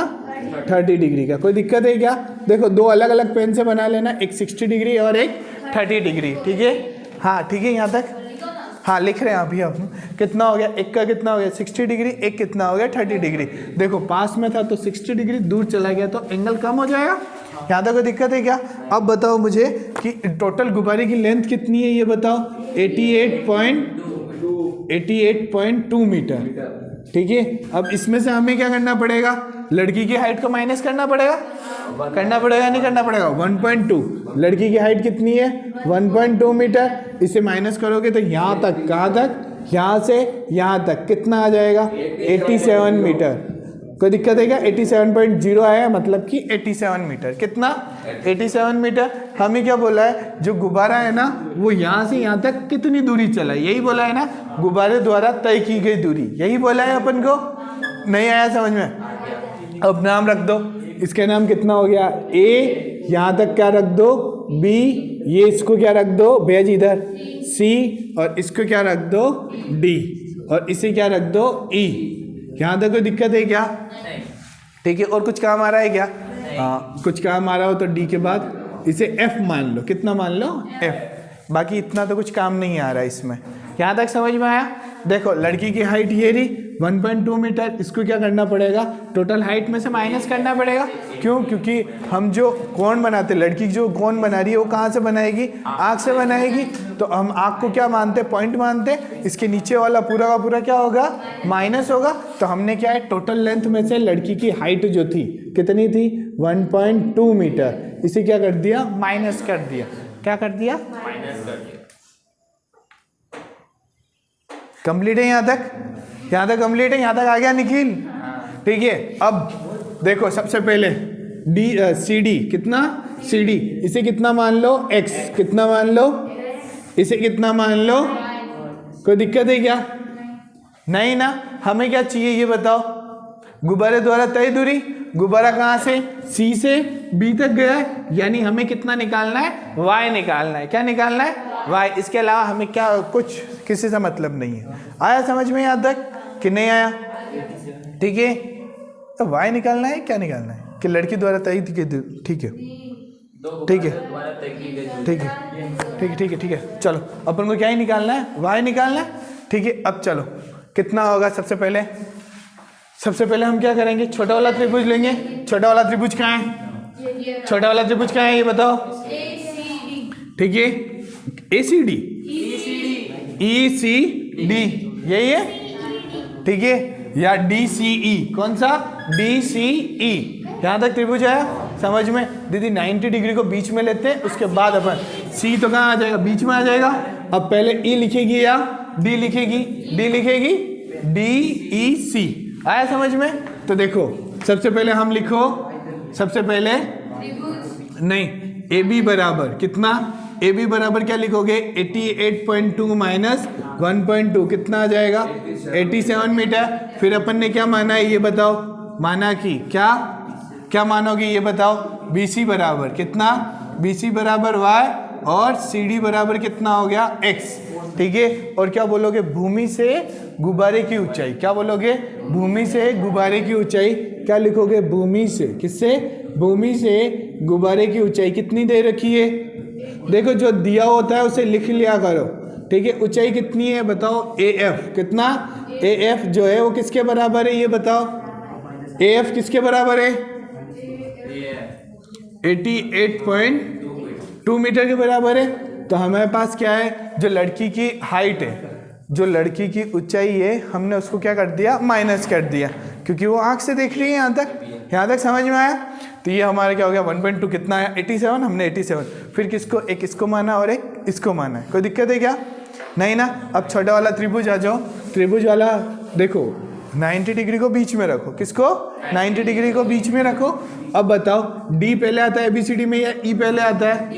30 डिग्री का। कोई दिक्कत है क्या, देखो दो अलग अलग पेन से बना लेना, एक 60 डिग्री और एक 30 डिग्री, ठीक है। हाँ ठीक है, यहाँ तक हाँ लिख रहे हैं अभी आप, कितना हो गया, एक का कितना हो गया 60 डिग्री, एक कितना हो गया 30 डिग्री। देखो पास में था तो 60 डिग्री, दूर चला गया तो एंगल कम हो जाएगा। यहाँ तक कोई दिक्कत है क्या। अब बताओ मुझे कि टोटल गुब्बारे की लेंथ कितनी है, ये बताओ, 88.2 मीटर, ठीक है। अब इसमें से हमें क्या करना पड़ेगा, लड़की की हाइट को माइनस करना पड़ेगा, नहीं करना पड़ेगा, 1.2, लड़की की हाइट कितनी है 1.2 मीटर, इसे माइनस करोगे तो यहाँ तक, कहाँ तक, यहाँ से यहाँ तक कितना आ जाएगा 87 मीटर, कोई दिक्कत है क्या? 87.0 आया, मतलब कि 87 मीटर। कितना? 87 मीटर। हमें क्या बोला है, जो गुब्बारा है ना वो यहाँ से यहाँ तक कितनी दूरी चला है, यही बोला है ना, गुब्बारे द्वारा तय की गई दूरी, यही बोला है अपन को। नहीं आया समझ में? अब नाम रख दो, इसका नाम कितना हो गया? ए, यहाँ तक क्या रख दो? बी, ये इसको क्या रख दो भैया इधर? सी, और इसको क्या रख दो? डी, और इसे क्या रख दो? ई। यहाँ तक कोई दिक्कत है क्या? ठीक है। और कुछ काम आ रहा है क्या? हाँ, कुछ काम आ रहा हो तो डी के बाद इसे एफ मान लो। कितना मान लो? एफ। बाकी इतना तो कुछ काम नहीं आ रहा है इसमें। यहाँ तक समझ में आया? देखो लड़की की हाइट ये रही 1.2 मीटर, इसको क्या करना पड़ेगा? टोटल हाइट में से माइनस करना पड़ेगा। क्यों? क्योंकि हम जो कोण बनाते, लड़की जो कोण बना रही है वो कहाँ से बनाएगी? आँख से बनाएगी। तो हम आँख को क्या मानते? पॉइंट मानते। इसके नीचे वाला पूरा का पूरा क्या होगा? माइनस होगा। तो हमने क्या है, टोटल लेंथ में से लड़की की हाइट जो थी कितनी थी? 1.2 मीटर। इसे क्या कर दिया? माइनस कर दिया। क्या कर दिया? माइनस कर दिया। कंप्लीट है यहाँ तक? यहाँ तक कंप्लीट है? यहाँ तक आ गया निखिल? ठीक है। अब देखो सबसे पहले सी डी कितना? सी डी, इसे कितना मान लो? एक्स। कितना मान लो? इसे कितना मान लो? कोई दिक्कत है क्या? नहीं ना। हमें क्या चाहिए ये बताओ? गुब्बारे द्वारा तय दूरी। गुब्बारा कहाँ से? सी से बी तक गया है, यानी हमें कितना निकालना है? वाई निकालना है। क्या निकालना है? वाई। इसके अलावा हमें क्या कुछ किसी से मतलब नहीं है। आया समझ में यहाँ तक कि नहीं आया? ठीक है। तो वाई निकालना है, क्या निकालना है? कि लड़की द्वारा तय की। ठीक है, ठीक है, ठीक है, ठीक है, ठीक है, ठीक है। चलो अपन को क्या ही निकालना है? वाई निकालना है। ठीक है। अब चलो कितना होगा? सबसे पहले हम क्या करेंगे? छोटा वाला त्रिभुज लेंगे। छोटा वाला त्रिभुज कहाँ है? छोटा वाला त्रिभुज कहाँ है ये बताओ? ठीक है। ए सी डी, ई सी डी, यही है। ठीक है। या डी सी ई, कौन सा? डी सी ई। यहाँ तक त्रिभुज आया समझ में? दीदी 90 डिग्री को बीच में लेते हैं, उसके बाद अपन सी तो कहाँ आ जाएगा? बीच में आ जाएगा। अब पहले ई लिखेगी या डी लिखेगी? डी लिखेगी। डी ई सी। आया समझ में? तो देखो सबसे पहले हम लिखो, सबसे पहले नहीं, ए बी बराबर कितना? ए बी बराबर क्या लिखोगे? 88.2 माइनस 1.2 कितना आ जाएगा? 87 मीटर। फिर अपन ने क्या माना है ये बताओ? माना कि क्या मानोगे ये बताओ? बी सी बराबर कितना? बी सी बराबर वाई, और सी डी बराबर कितना हो गया? एक्स। ठीक है। और क्या बोलोगे? भूमि से गुब्बारे की ऊंचाई। क्या बोलोगे? भूमि से गुब्बारे की ऊंचाई। क्या लिखोगे? भूमि से, किससे? भूमि से गुब्बारे की ऊंचाई कितनी दे रखी है? देखो जो दिया होता है उसे लिख लिया करो। ठीक है। ऊंचाई कितनी है बताओ? A F. कितना? ए एफ जो है वो किसके बराबर है ये बताओ? ए एफ किसके बराबर है? 88.2 मीटर के बराबर है। तो हमारे पास क्या है? जो लड़की की हाइट है, जो लड़की की ऊंचाई है, हमने उसको क्या कर दिया? माइनस कर दिया, क्योंकि वो आंख से देख रही है। यहाँ तक समझ में आया? तो ये हमारा क्या हो गया? 1.2 कितना है? 87। हमने 87। फिर किसको? एक इसको माना और एक इसको माना है। कोई दिक्कत है क्या? नहीं ना। अब छोटा वाला त्रिभुज आ जाओ। त्रिभुज वाला देखो 90 डिग्री को बीच में रखो। किसको? 90 डिग्री को बीच में रखो। अब बताओ डी पहले आता है ABCD में या ई पहले आता है?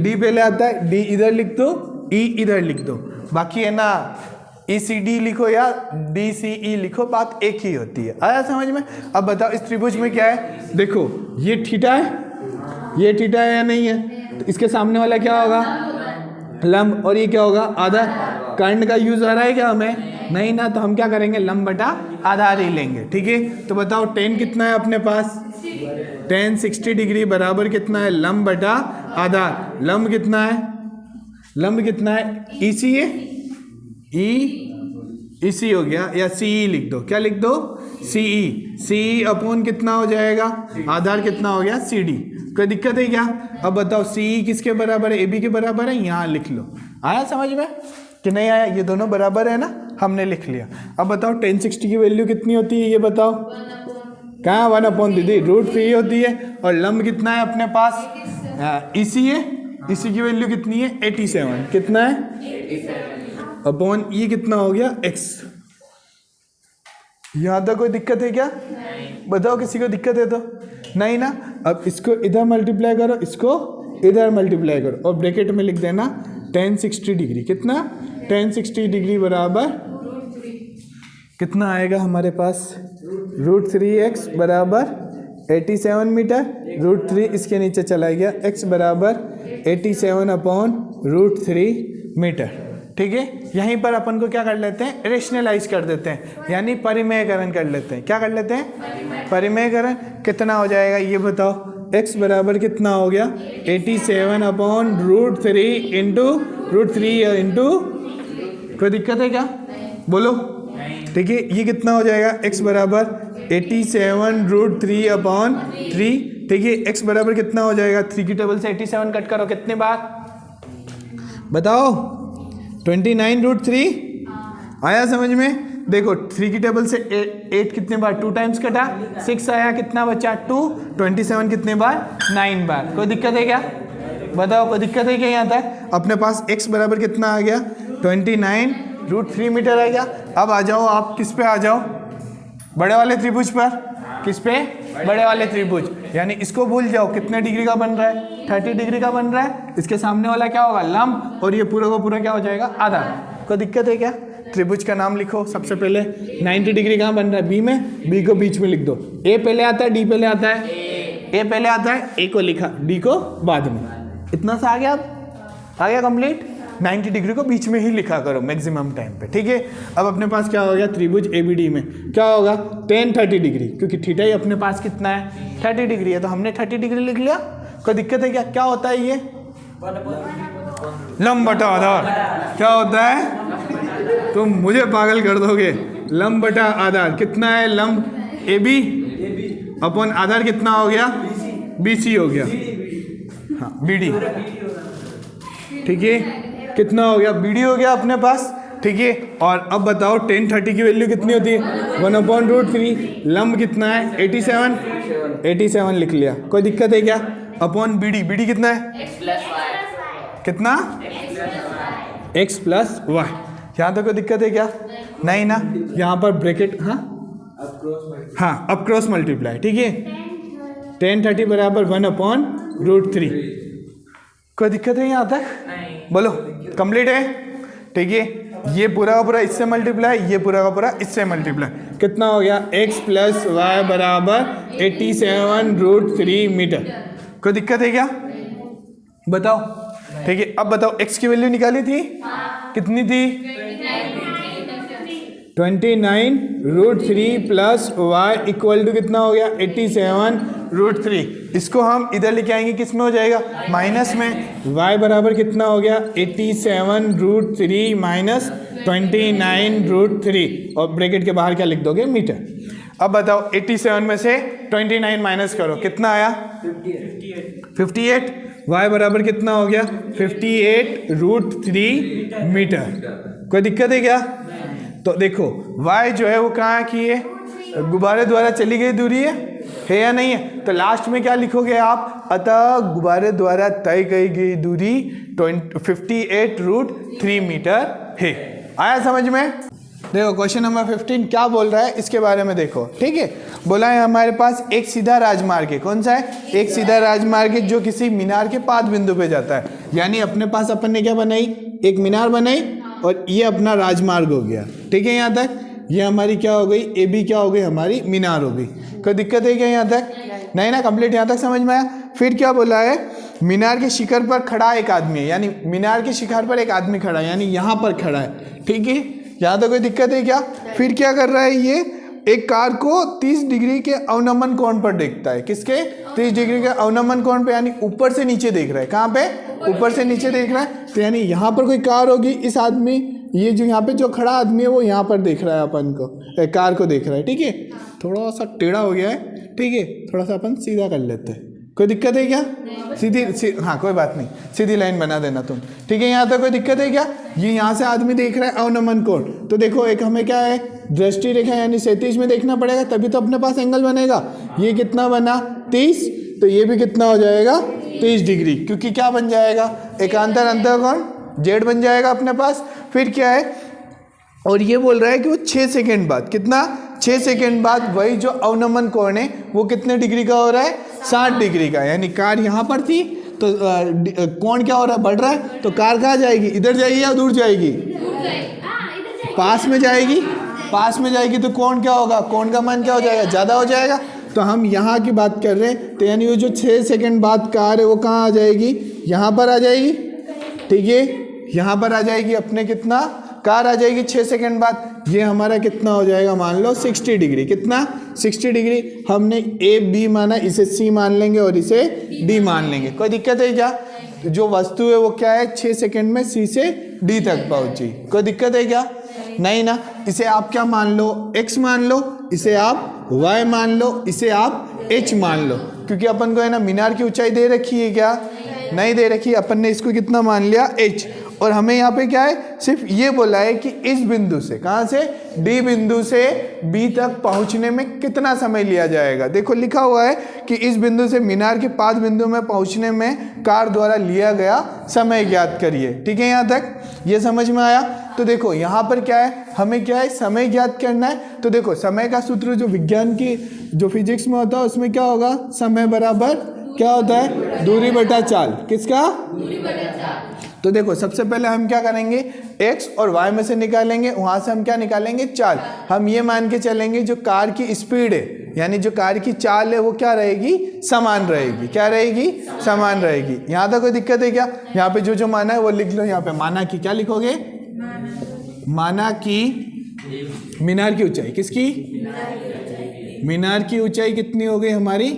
डी पहले आता है। डी इधर लिख दो, ई इधर लिख दो। बाकी है ना ECD लिखो या DCE लिखो, बात एक ही होती है। आया समझ में? अब बताओ इस त्रिभुज में क्या है? देखो ये थीटा है, ये थीटा है या नहीं है? तो इसके सामने वाला क्या होगा? लंब। और ये क्या होगा? आधार। कर्ण का यूज आ रहा है क्या हमें? नहीं ना। तो हम क्या करेंगे? लंब बटा आधार ही लेंगे। ठीक है। तो बताओ tan कितना है अपने पास? tan 60 डिग्री बराबर कितना है? लंब बटा आधार। लंब कितना है? लंब कितना है? EC है, EC हो गया, या CE लिख दो। क्या लिख दो? CE अपॉन कितना हो जाएगा? आधार कितना हो गया? CD। कोई दिक्कत है क्या? अब बताओ CE किसके बराबर है? AB के बराबर है। यहाँ लिख लो। आया समझ में कि नहीं आया? ये दोनों बराबर है ना, हमने लिख लिया। अब बताओ tan 60 की वैल्यू कितनी होती है ये बताओ? कहाँ 1 दीदी? √3 होती है। और लंब कितना है अपने पास? EC है। EC की वैल्यू कितनी है? 87। कितना है? अपॉन ये कितना हो गया? x। यहां तक कोई दिक्कत है क्या? बताओ किसी को दिक्कत है तो? नहीं ना। अब इसको इधर मल्टीप्लाई करो, इसको इधर मल्टीप्लाई करो और ब्रैकेट में लिख देना tan 60 डिग्री। कितना? tan 60 डिग्री बराबर कितना आएगा हमारे पास? √3x बराबर 87 मीटर। √3 इसके नीचे चला गया, x बराबर 87/√3 मीटर। ठीक है, यहीं पर अपन को क्या कर लेते हैं? रेशनलाइज कर देते हैं, यानी परिमेयकरण कर लेते हैं। क्या कर लेते हैं? परिमेयकरण। कितना हो जाएगा ये बताओ? x बराबर कितना हो गया? 87/√3 इंटू √3 कोई दिक्कत है क्या? बोलो। ठीक है, ये कितना हो जाएगा? x बराबर 87√3/3। ठीक है, x बराबर कितना हो जाएगा? 3 की टेबल से 87 कट करो, कितने बार बताओ? 29√3 आया समझ में? देखो 3 की टेबल से 8 कितने बार? 2 टाइम्स कटा, 6 आया, कितना बचा? 2। 27 कितने बार? 9 बार। कोई दिक्कत है क्या? बताओ, कोई दिक्कत है क्या? यहाँ तक अपने पास x बराबर कितना आ गया? 29√3 मीटर आ गया। अब आ जाओ, आप किस पे आ जाओ? बड़े वाले त्रिभुज पर। किस पे? बड़े वाले त्रिभुज। यानी इसको भूल जाओ, कितने डिग्री का बन रहा है? 30 डिग्री का बन रहा है। इसके सामने वाला क्या होगा? लंब, और ये पूरा का पूरा क्या हो जाएगा? आधा। कोई दिक्कत है क्या? त्रिभुज का नाम लिखो सबसे पहले। 90 डिग्री कहाँ बन रहा है? बी में। बी को बीच में लिख दो। ए पहले आता है, डी पहले आता है? ए पहले आता है, ए को लिखा, डी को बाद में। इतना सा आ गया? अब आ गया कंप्लीट। 90 डिग्री को बीच में ही लिखा करो मैक्सिमम टाइम पे। ठीक है, अब अपने पास क्या हो गया? त्रिभुज ABD में क्या होगा? tan 30 डिग्री, क्योंकि थीटा ही अपने पास कितना है? 30 डिग्री है, तो हमने 30 डिग्री लिख लिया। कोई दिक्कत है क्या? क्या होता है ये? लंब बटा आधार। क्या होता है? तुम मुझे पागल कर दोगे। लंब बटा आधार कितना है? लंब AB अपन आधार कितना हो गया? BC हो गया। हाँ, BD। ठीक है, कितना हो गया? BD हो गया अपने पास। ठीक है, और अब बताओ tan 30 की वैल्यू कितनी होती है? 1/√3। लंब कितना है? 87 लिख लिया। कोई दिक्कत है क्या? अपॉन BD कितना है? कितना? x plus y। यहाँ तक कोई दिक्कत है क्या? नहीं ना। यहाँ पर ब्रैकेट, हाँ अब क्रॉस मल्टीप्लाई। ठीक है, tan 30 बराबर 1/√3। कोई दिक्कत है यहाँ तक? बोलो, कंप्लीट है? ठीक है, ये पूरा का पूरा इससे मल्टीप्लाई, ये पूरा का पूरा इससे मल्टीप्लाई। कितना हो गया? x प्लस वाई बराबर 87√3 मीटर। कोई दिक्कत है क्या? बताओ। ठीक है, अब बताओ x की वैल्यू निकाली थी? कितनी थी? 29√3 प्लस y इक्वल टू कितना हो गया? 87√3। इसको हम इधर लेके आएंगे, किस में हो जाएगा? माइनस में। y बराबर कितना हो गया? 87√3 माइनस 29√3, और ब्रैकेट के बाहर क्या लिख दोगे? मीटर। अब बताओ 87 में से 29 माइनस करो, कितना आया? 58। y बराबर कितना हो गया? 58√3 मीटर। कोई दिक्कत है क्या? तो देखो y जो है वो कहाँ की है? गुब्बारे द्वारा चली गई दूरी है या नहीं है? तो लास्ट में क्या लिखोगे आप? अतः गुब्बारे द्वारा तय की गई दूरी 58√3 मीटर है। आया समझ में? देखो क्वेश्चन नंबर 15 क्या बोल रहा है इसके बारे में देखो। ठीक है, बोला है हमारे पास एक सीधा राजमार्ग है। कौन सा है? एक सीधा राजमार्ग है जो किसी मीनार के पाद बिंदु पे जाता है। यानी अपने पास अपन ने क्या बनाई? एक मीनार बनाई, और ये अपना राजमार्ग हो गया। ठीक है, यहाँ तक ये हमारी क्या हो गई? AB क्या हो गई? हमारी मीनार हो गई। कोई दिक्कत है क्या यहाँ तक? नहीं ना। कंप्लीट यहाँ तक समझ में आया? फिर क्या बोला है? मीनार के शिखर पर खड़ा एक आदमी है, यानी मीनार के शिखर पर एक आदमी खड़ा है, यानी यहाँ पर खड़ा है। ठीक है, यहाँ तक कोई दिक्कत है क्या? फिर क्या कर रहा है ये? एक कार को 30 डिग्री के अवनमन कोण पर देखता है। किसके? 30 डिग्री के अवनमन कोण पे, यानी ऊपर से नीचे देख रहा है। कहाँ पे? ऊपर से नीचे देख रहा है। तो यानी यहाँ पर कोई कार होगी, इस आदमी, ये जो यहाँ पे जो खड़ा आदमी है वो यहाँ पर देख रहा है, अपन को कार को देख रहा है। ठीक है, थोड़ा सा टेढ़ा हो गया है। ठीक है, थोड़ा सा अपन सीधा कर लेते हैं। कोई दिक्कत है क्या? हाँ कोई बात नहीं, सीधी लाइन बना देना तुम। ठीक है, यहाँ तक कोई दिक्कत है क्या? ये यहाँ से आदमी देख रहा है अवनमन कोण, तो देखो एक हमें क्या है? दृष्टि रेखा, यानी 37 में देखना पड़ेगा, तभी तो अपने पास एंगल बनेगा। ये कितना बना? 30। तो ये भी कितना हो जाएगा? 30 डिग्री, क्योंकि क्या बन जाएगा? एकांतर अंतःकोण Z बन जाएगा अपने पास। फिर क्या है? और ये बोल रहा है कि वो 6 सेकेंड बाद, कितना? 6 सेकंड बाद वही जो अवनमन कोण है वो कितने डिग्री का हो रहा है, 60 डिग्री का। यानी कार यहाँ पर थी तो कोण क्या हो रहा है, बढ़ रहा है, तो कार कहाँ जाएगी, इधर जाएगी या दूर जाएगी, पास में जाएगी। पास में जाएगी तो कोण क्या होगा, कोण का मान क्या हो जाएगा, ज़्यादा हो जाएगा। तो हम यहाँ की बात कर रहे हैं, तो यानी वो जो 6 सेकंड बाद कार है वो कहाँ आ जाएगी, यहाँ पर आ जाएगी। ठीक है, यहाँ पर आ जाएगी अपने, कितना कार आ जाएगी 6 सेकंड बाद। ये हमारा कितना हो जाएगा, मान लो 60 डिग्री। कितना, 60 डिग्री। हमने ए बी माना, इसे सी मान लेंगे और इसे डी मान लेंगे। कोई दिक्कत है क्या? तो जो वस्तु है वो क्या है, 6 सेकंड में सी से डी तक पहुंची। कोई दिक्कत है क्या? नहीं ना। इसे आप क्या मान लो, x मान लो, इसे आप y मान लो, इसे आप h मान लो। क्योंकि अपन को है ना मीनार की ऊंचाई दे रखी है क्या, नहीं दे रखी। अपन ने इसको कितना मान लिया, h। और हमें यहाँ पे क्या है, सिर्फ ये बोला है कि इस बिंदु से, कहाँ से, D बिंदु से B तक पहुँचने में कितना समय लिया जाएगा। देखो लिखा हुआ है कि इस बिंदु से मीनार के 5 बिंदु में पहुँचने में कार द्वारा लिया गया समय ज्ञात करिए। ठीक है, यहाँ तक ये समझ में आया। तो देखो यहाँ पर क्या है, हमें क्या है, समय ज्ञात करना है। तो देखो समय का सूत्र जो विज्ञान की, जो फिजिक्स में होता है उसमें क्या होगा, समय बराबर क्या होता है, दूरी बटा चाल। किसका, दूरी बटा चाल। तो देखो सबसे पहले हम क्या करेंगे, x और y में से निकालेंगे, वहाँ से हम क्या निकालेंगे, चाल। हम ये मान के चलेंगे जो कार की स्पीड है, यानी जो कार की चाल है वो क्या रहेगी, समान रहेगी। क्या रहेगी, समान रहेगी। यहाँ तक कोई दिक्कत है क्या? यहाँ पे जो माना है वो लिख लो। यहाँ पे माना की क्या लिखोगे, माना की मीनार की ऊंचाई, किसकी, मीनार की ऊंचाई कितनी हो गई हमारी,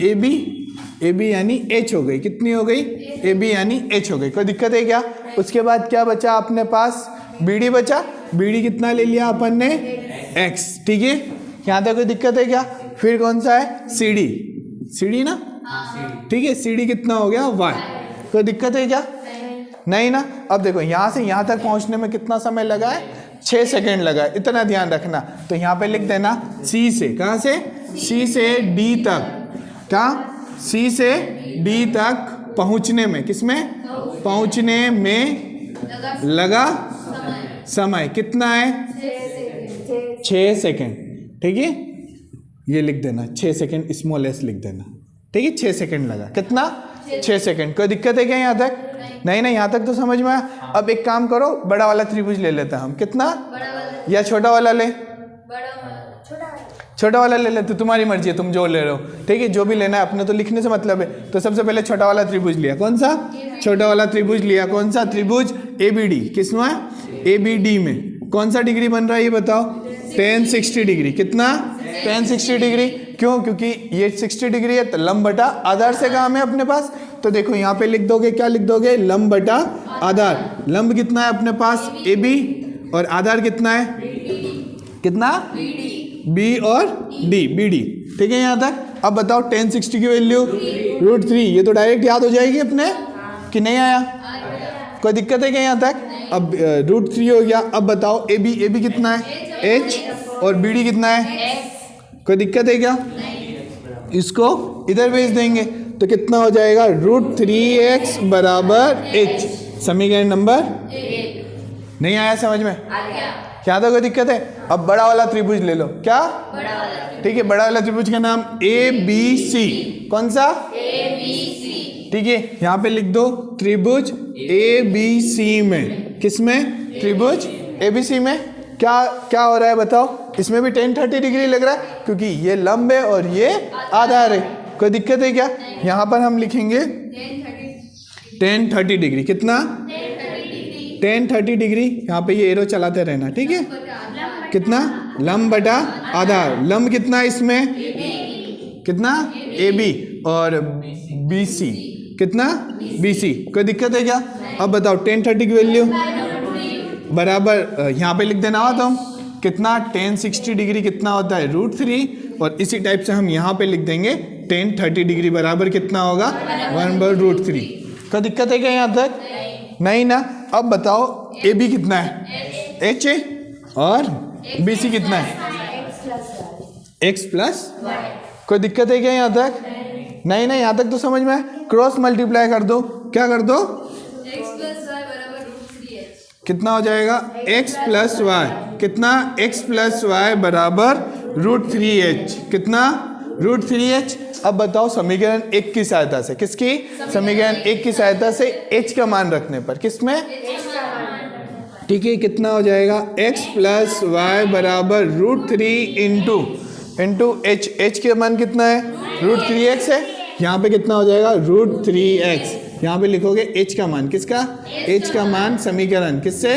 ए बी यानी h हो गई। कितनी हो गई, ए बी यानी h हो गई। कोई दिक्कत है क्या? उसके बाद क्या बचा अपने पास, बी डी बचा। बी डी कितना ले लिया अपन ने, x। ठीक है, यहाँ तक कोई दिक्कत है क्या? फिर कौन सा है, सी डी, सी डी ना, ठीक है, सी डी कितना हो गया, y। कोई दिक्कत है क्या? नहीं ना। अब देखो यहाँ से यहाँ तक पहुँचने में कितना समय लगा है, 6 सेकंड लगा है, इतना ध्यान रखना। तो यहाँ पे लिख देना C से, कहाँ से, C से D तक, क्या, C से D तक पहुँचने में, किसमें, पहुँचने में लगा समय कितना है, 6 सेकंड। ठीक है, ये लिख देना 6 सेकंड, स्मॉल s लिख देना। ठीक है, 6 सेकंड लगा, कितना, 6 सेकंड। कोई दिक्कत है क्या यहाँ तक? नहीं, यहाँ तक तो समझ में आया। अब एक काम करो, बड़ा वाला त्रिभुज ले लेते हैं हम। कितना, या छोटा वाला ले, छोटा वाला ले लेते, तुम्हारी मर्जी है, तुम जो ले रहे हो। ठीक है, जो भी लेना है, अपने तो लिखने से मतलब है। तो सबसे पहले छोटा वाला त्रिभुज लिया, कौन सा, छोटा वाला त्रिभुज लिया। कौन सा त्रिभुज, ABD। किसमें, ABD में कौन सा डिग्री बन रहा है ये बताओ, tan 60 डिग्री। कितना, tan 60 डिग्री। क्यों, क्योंकि ये 60 डिग्री है तो लंब बटा आधार से काम है अपने पास। तो देखो यहाँ पे लिख दोगे, क्या लिख दोगे, लंब बटा आधार। लंब कितना है अपने पास, AB, और आधार कितना है, कितना, B और D, BD। ठीक है यहाँ तक। अब बताओ tan 60 की वैल्यू √3। ये तो डायरेक्ट याद हो जाएगी अपने, कि नहीं आया, कोई दिक्कत है क्या यहाँ तक? अब √3 हो गया। अब बताओ AB कितना है, H, और BD कितना है, कोई दिक्कत है क्या? इसको इधर भेज देंगे तो कितना हो जाएगा, √3x बराबर h। समीकरण नंबर 1। नहीं आया समझ में, क्या था, कोई दिक्कत है? अब बड़ा वाला त्रिभुज ले लो, क्या, बड़ा वाला। ठीक है, बड़ा वाला त्रिभुज का नाम ABC। कौन सा, ABC। ठीक है, यहाँ पे लिख दो त्रिभुज ABC में। किसमें, त्रिभुज ABC में क्या क्या हो रहा है बताओ? इसमें भी tan 30 डिग्री लग रहा है, क्योंकि ये लंब है और ये आधार है। कोई दिक्कत है क्या? यहाँ पर हम लिखेंगे tan 30 डिग्री। कितना, tan 30 डिग्री। यहाँ पे ये एरो चलाते रहना, ठीक है। कितना, लंब बटा आधार। लंब कितना इसमें, कितना, AB, और BC कितना, BC। कोई दिक्कत है क्या? अब बताओ tan 30 की वैल्यू बराबर, यहाँ पे लिख देना हो तो कितना, tan 60 डिग्री कितना होता है, √3। और इसी टाइप से हम यहाँ पे लिख देंगे tan 30 डिग्री बराबर कितना होगा, 1/√3। कोई दिक्कत है क्या यहाँ तक? नहीं ना। अब बताओ AB कितना है, H है, और BC कितना है, x प्लस। कोई दिक्कत है क्या यहाँ तक? नहीं, यहाँ तक तो समझ में। क्रॉस मल्टीप्लाई कर दो, क्या कर दो, कितना हो जाएगा x प्लस वाई, कितना x प्लस वाई बराबर √3h, कितना √3h। अब बताओ समीकरण 1 की सहायता से, किसकी, समीकरण 1 की सहायता से h का मान रखने पर, किसमें, ठीक है, कितना हो जाएगा x प्लस वाई बराबर √3 इंटू h, h का मान कितना है √3x है, यहाँ पे कितना हो जाएगा √3x, यहाँ पे लिखोगे h का मान, किसका, h का मान समीकरण किससे,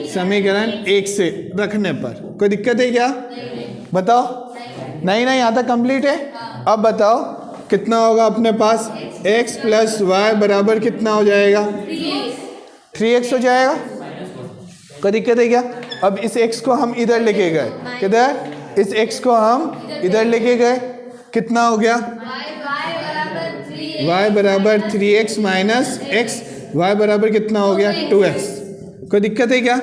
समीकरण 1 से रखने पर। कोई दिक्कत है क्या, बताओ, नहीं ना, यहाँ तक कंप्लीट है। अब बताओ कितना होगा अपने पास, x प्लस वाई बराबर कितना हो जाएगा 3x हो जाएगा। कोई दिक्कत है क्या। अब इस x को हम इधर लेके गए, किधर, इस x को हम इधर लेके गए, कितना हो गया y बराबर 3x माइनस x, y बराबर कितना हो गया 2x। कोई दिक्कत है क्या,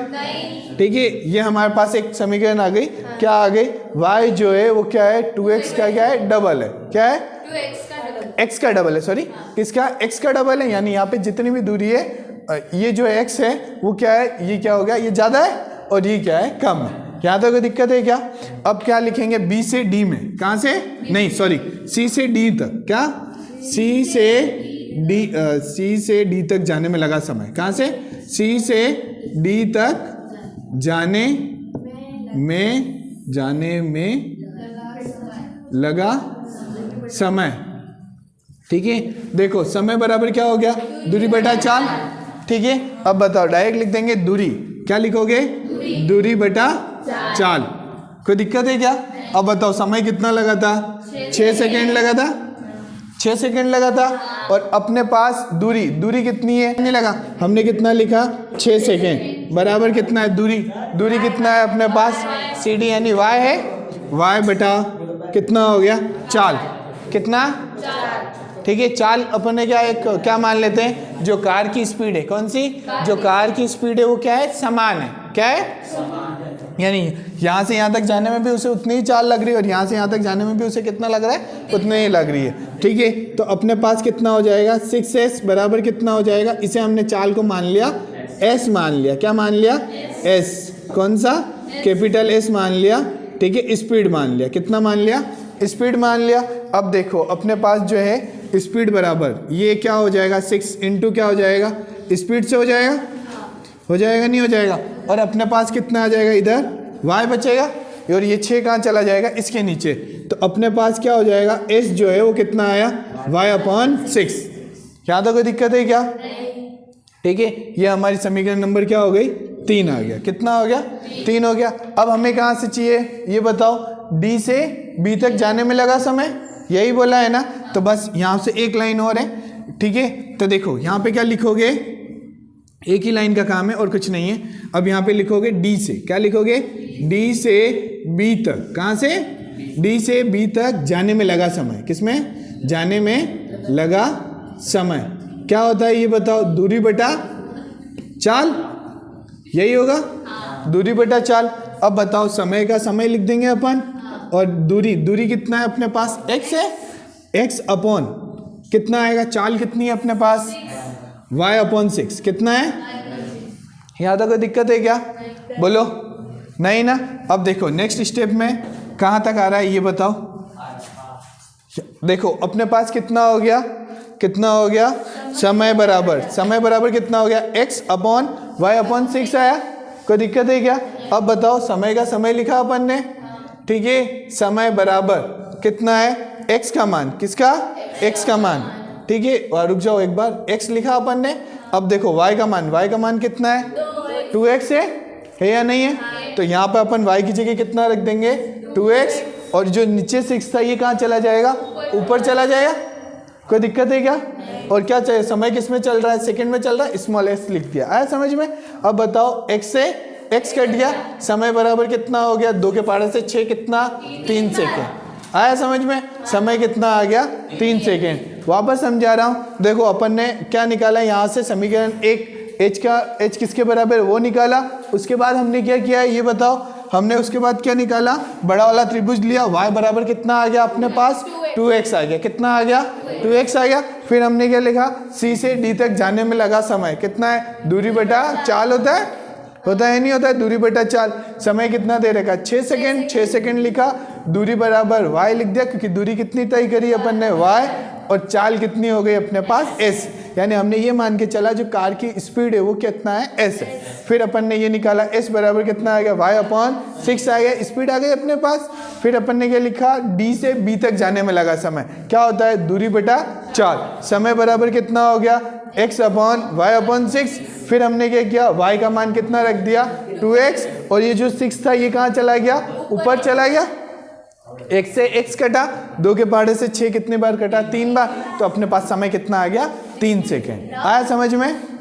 ठीक है। ये हमारे पास एक समीकरण आ गई, क्या आ गई, y जो है वो क्या है 2x का क्या है डबल है, क्या है 2x का डबल है, सॉरी किसका, x का डबल है, यानी यहाँ पे जितनी भी दूरी है ये जो x है वो क्या है, ये क्या हो गया, ये ज़्यादा है और ये क्या है कम है। यहाँ तक कोई दिक्कत है क्या। अब क्या लिखेंगे b से d में, कहाँ से, नहीं सॉरी c से d तक, क्या c से d तक जाने में लगा समय, कहाँ से, c से d तक जाने में लगा समय, ठीक है। देखो समय बराबर क्या हो गया, दूरी बटा चाल, ठीक है। अब बताओ डायरेक्ट लिख देंगे दूरी, क्या लिखोगे, दूरी बटा चाल। कोई दिक्कत है क्या। अब बताओ समय कितना लगा था, 6 सेकेंड लगा था, 6 सेकेंड लगा था, और अपने पास दूरी, दूरी कितनी है, नहीं लगा, हमने कितना लिखा 6 सेकेंड बराबर कितना है दूरी, दूरी कितना है अपने पास CD यानी y है, y बटा कितना हो गया चाल, कितना, ठीक है। चाल अपन ने क्या एक क्या मान लेते हैं, जो कार की स्पीड है, कौन सी, जो कार की स्पीड है वो क्या है, समान है, क्या है, यानी यहाँ से यहाँ तक जाने में भी उसे उतनी ही चाल लग रही है और यहाँ से यहाँ तक जाने में भी उसे कितना लग रहा है, उतनी ही लग रही है, ठीक है। तो अपने पास कितना हो जाएगा 6s बराबर कितना हो जाएगा, इसे हमने चाल को मान लिया s मान लिया, क्या मान लिया s, कौन सा, कैपिटल S मान लिया, ठीक है। स्पीड मान लिया, कितना मान लिया, स्पीड मान लिया। अब देखो अपने पास जो है स्पीड बराबर ये क्या हो जाएगा 6 इंटू क्या हो जाएगा, स्पीड से हो जाएगा, हो जाएगा नहीं हो जाएगा, और अपने पास कितना आ जाएगा इधर y बचेगा, और ये 6 कहाँ चला जाएगा इसके नीचे, तो अपने पास क्या हो जाएगा s जो है वो कितना आया y/6। यहाँ तक कोई दिक्कत है क्या, ठीक है। ये हमारी समीकरण नंबर क्या हो गई 3 आ गया, कितना हो गया 3 हो गया। अब हमें कहाँ से चाहिए ये बताओ, D से B तक जाने में लगा समय, यही बोला है ना, तो बस यहाँ से एक लाइन और है, ठीक है। तो देखो यहाँ पे क्या लिखोगे, एक ही लाइन का काम है और कुछ नहीं है। अब यहाँ पे लिखोगे D से, क्या लिखोगे, D से B तक, कहाँ से, D से B तक जाने में लगा समय, किसमें, जाने में लगा समय क्या होता है ये बताओ, दूरी बटा चाल, यही होगा दूरी बटा चाल। अब बताओ समय का समय लिख देंगे अपन, और दूरी, दूरी कितना है अपने पास x है, x अपॉन कितना आएगा, चाल कितनी है अपने पास y/6, कितना है। यहाँ तक कोई दिक्कत है क्या, बोलो, नहीं ना। अब देखो नेक्स्ट स्टेप में कहाँ तक आ रहा है ये बताओ। देखो अपने पास कितना हो गया, कितना हो गया, समय बराबर, समय बराबर कितना हो गया x/y/6 आया। कोई दिक्कत है क्या। अब बताओ समय का समय लिखा अपन ने, ठीक है। समय बराबर कितना है, x का मान, किसका, x का मान, ठीक है। और रुक जाओ एक बार, x लिखा अपन ने। अब देखो y का मान, y का मान कितना है 2x है या नहीं है। तो यहाँ पे अपन y की जगह कितना रख देंगे 2x, और जो नीचे 6 था ये कहाँ चला जाएगा, ऊपर चला जाएगा। कोई दिक्कत है क्या। और क्या चाहिए, समय किस में चल रहा है, सेकंड में चल रहा है, स्मॉल s लिख दिया, आया समझ में। अब बताओ x से x कट गया, समय बराबर कितना हो गया, 2 के पारे से 6 कितना 3 सेकेंड, आया समझ में। समय कितना आ गया 3 सेकेंड। वापस समझा रहा हूँ, देखो अपन ने क्या निकाला यहाँ से समीकरण 1, h का h किसके बराबर वो निकाला। उसके बाद हमने क्या किया है ये बताओ, हमने उसके बाद क्या निकाला, बड़ा वाला त्रिभुज लिया, y बराबर कितना आ गया अपने पास 2x आ गया, कितना आ गया 2x आ गया। फिर हमने क्या लिखा, c से d तक जाने में लगा समय कितना है, दूरी बटा चाल होता है, होता है नहीं होता है, दूरी बटा चाल। समय कितना दे रखा, 6 सेकेंड, 6 सेकेंड लिखा, दूरी बराबर y लिख दिया, क्योंकि दूरी कितनी तय करी अपन ने, y, और चाल कितनी हो गई अपने पास, s। यानी हमने ये मान के चला जो कार की स्पीड है वो कितना है, s है। फिर अपन ने ये निकाला, s बराबर कितना आ गया, y/6 आ गया, स्पीड आ गई अपने पास। फिर अपन ने क्या लिखा, d से b तक जाने में लगा समय, क्या होता है, दूरी बटा चाल। समय बराबर कितना हो गया, x/y/6। फिर हमने क्या किया, y का मान कितना रख दिया, 2x, और ये जो 6 था ये कहाँ चला गया, ऊपर चला गया। x से x कटा, 2 के पहाड़े से 6 कितने बार कटा, 3 बार। तो अपने पास समय कितना आ गया, 3 सेकेंड। आया समझ में।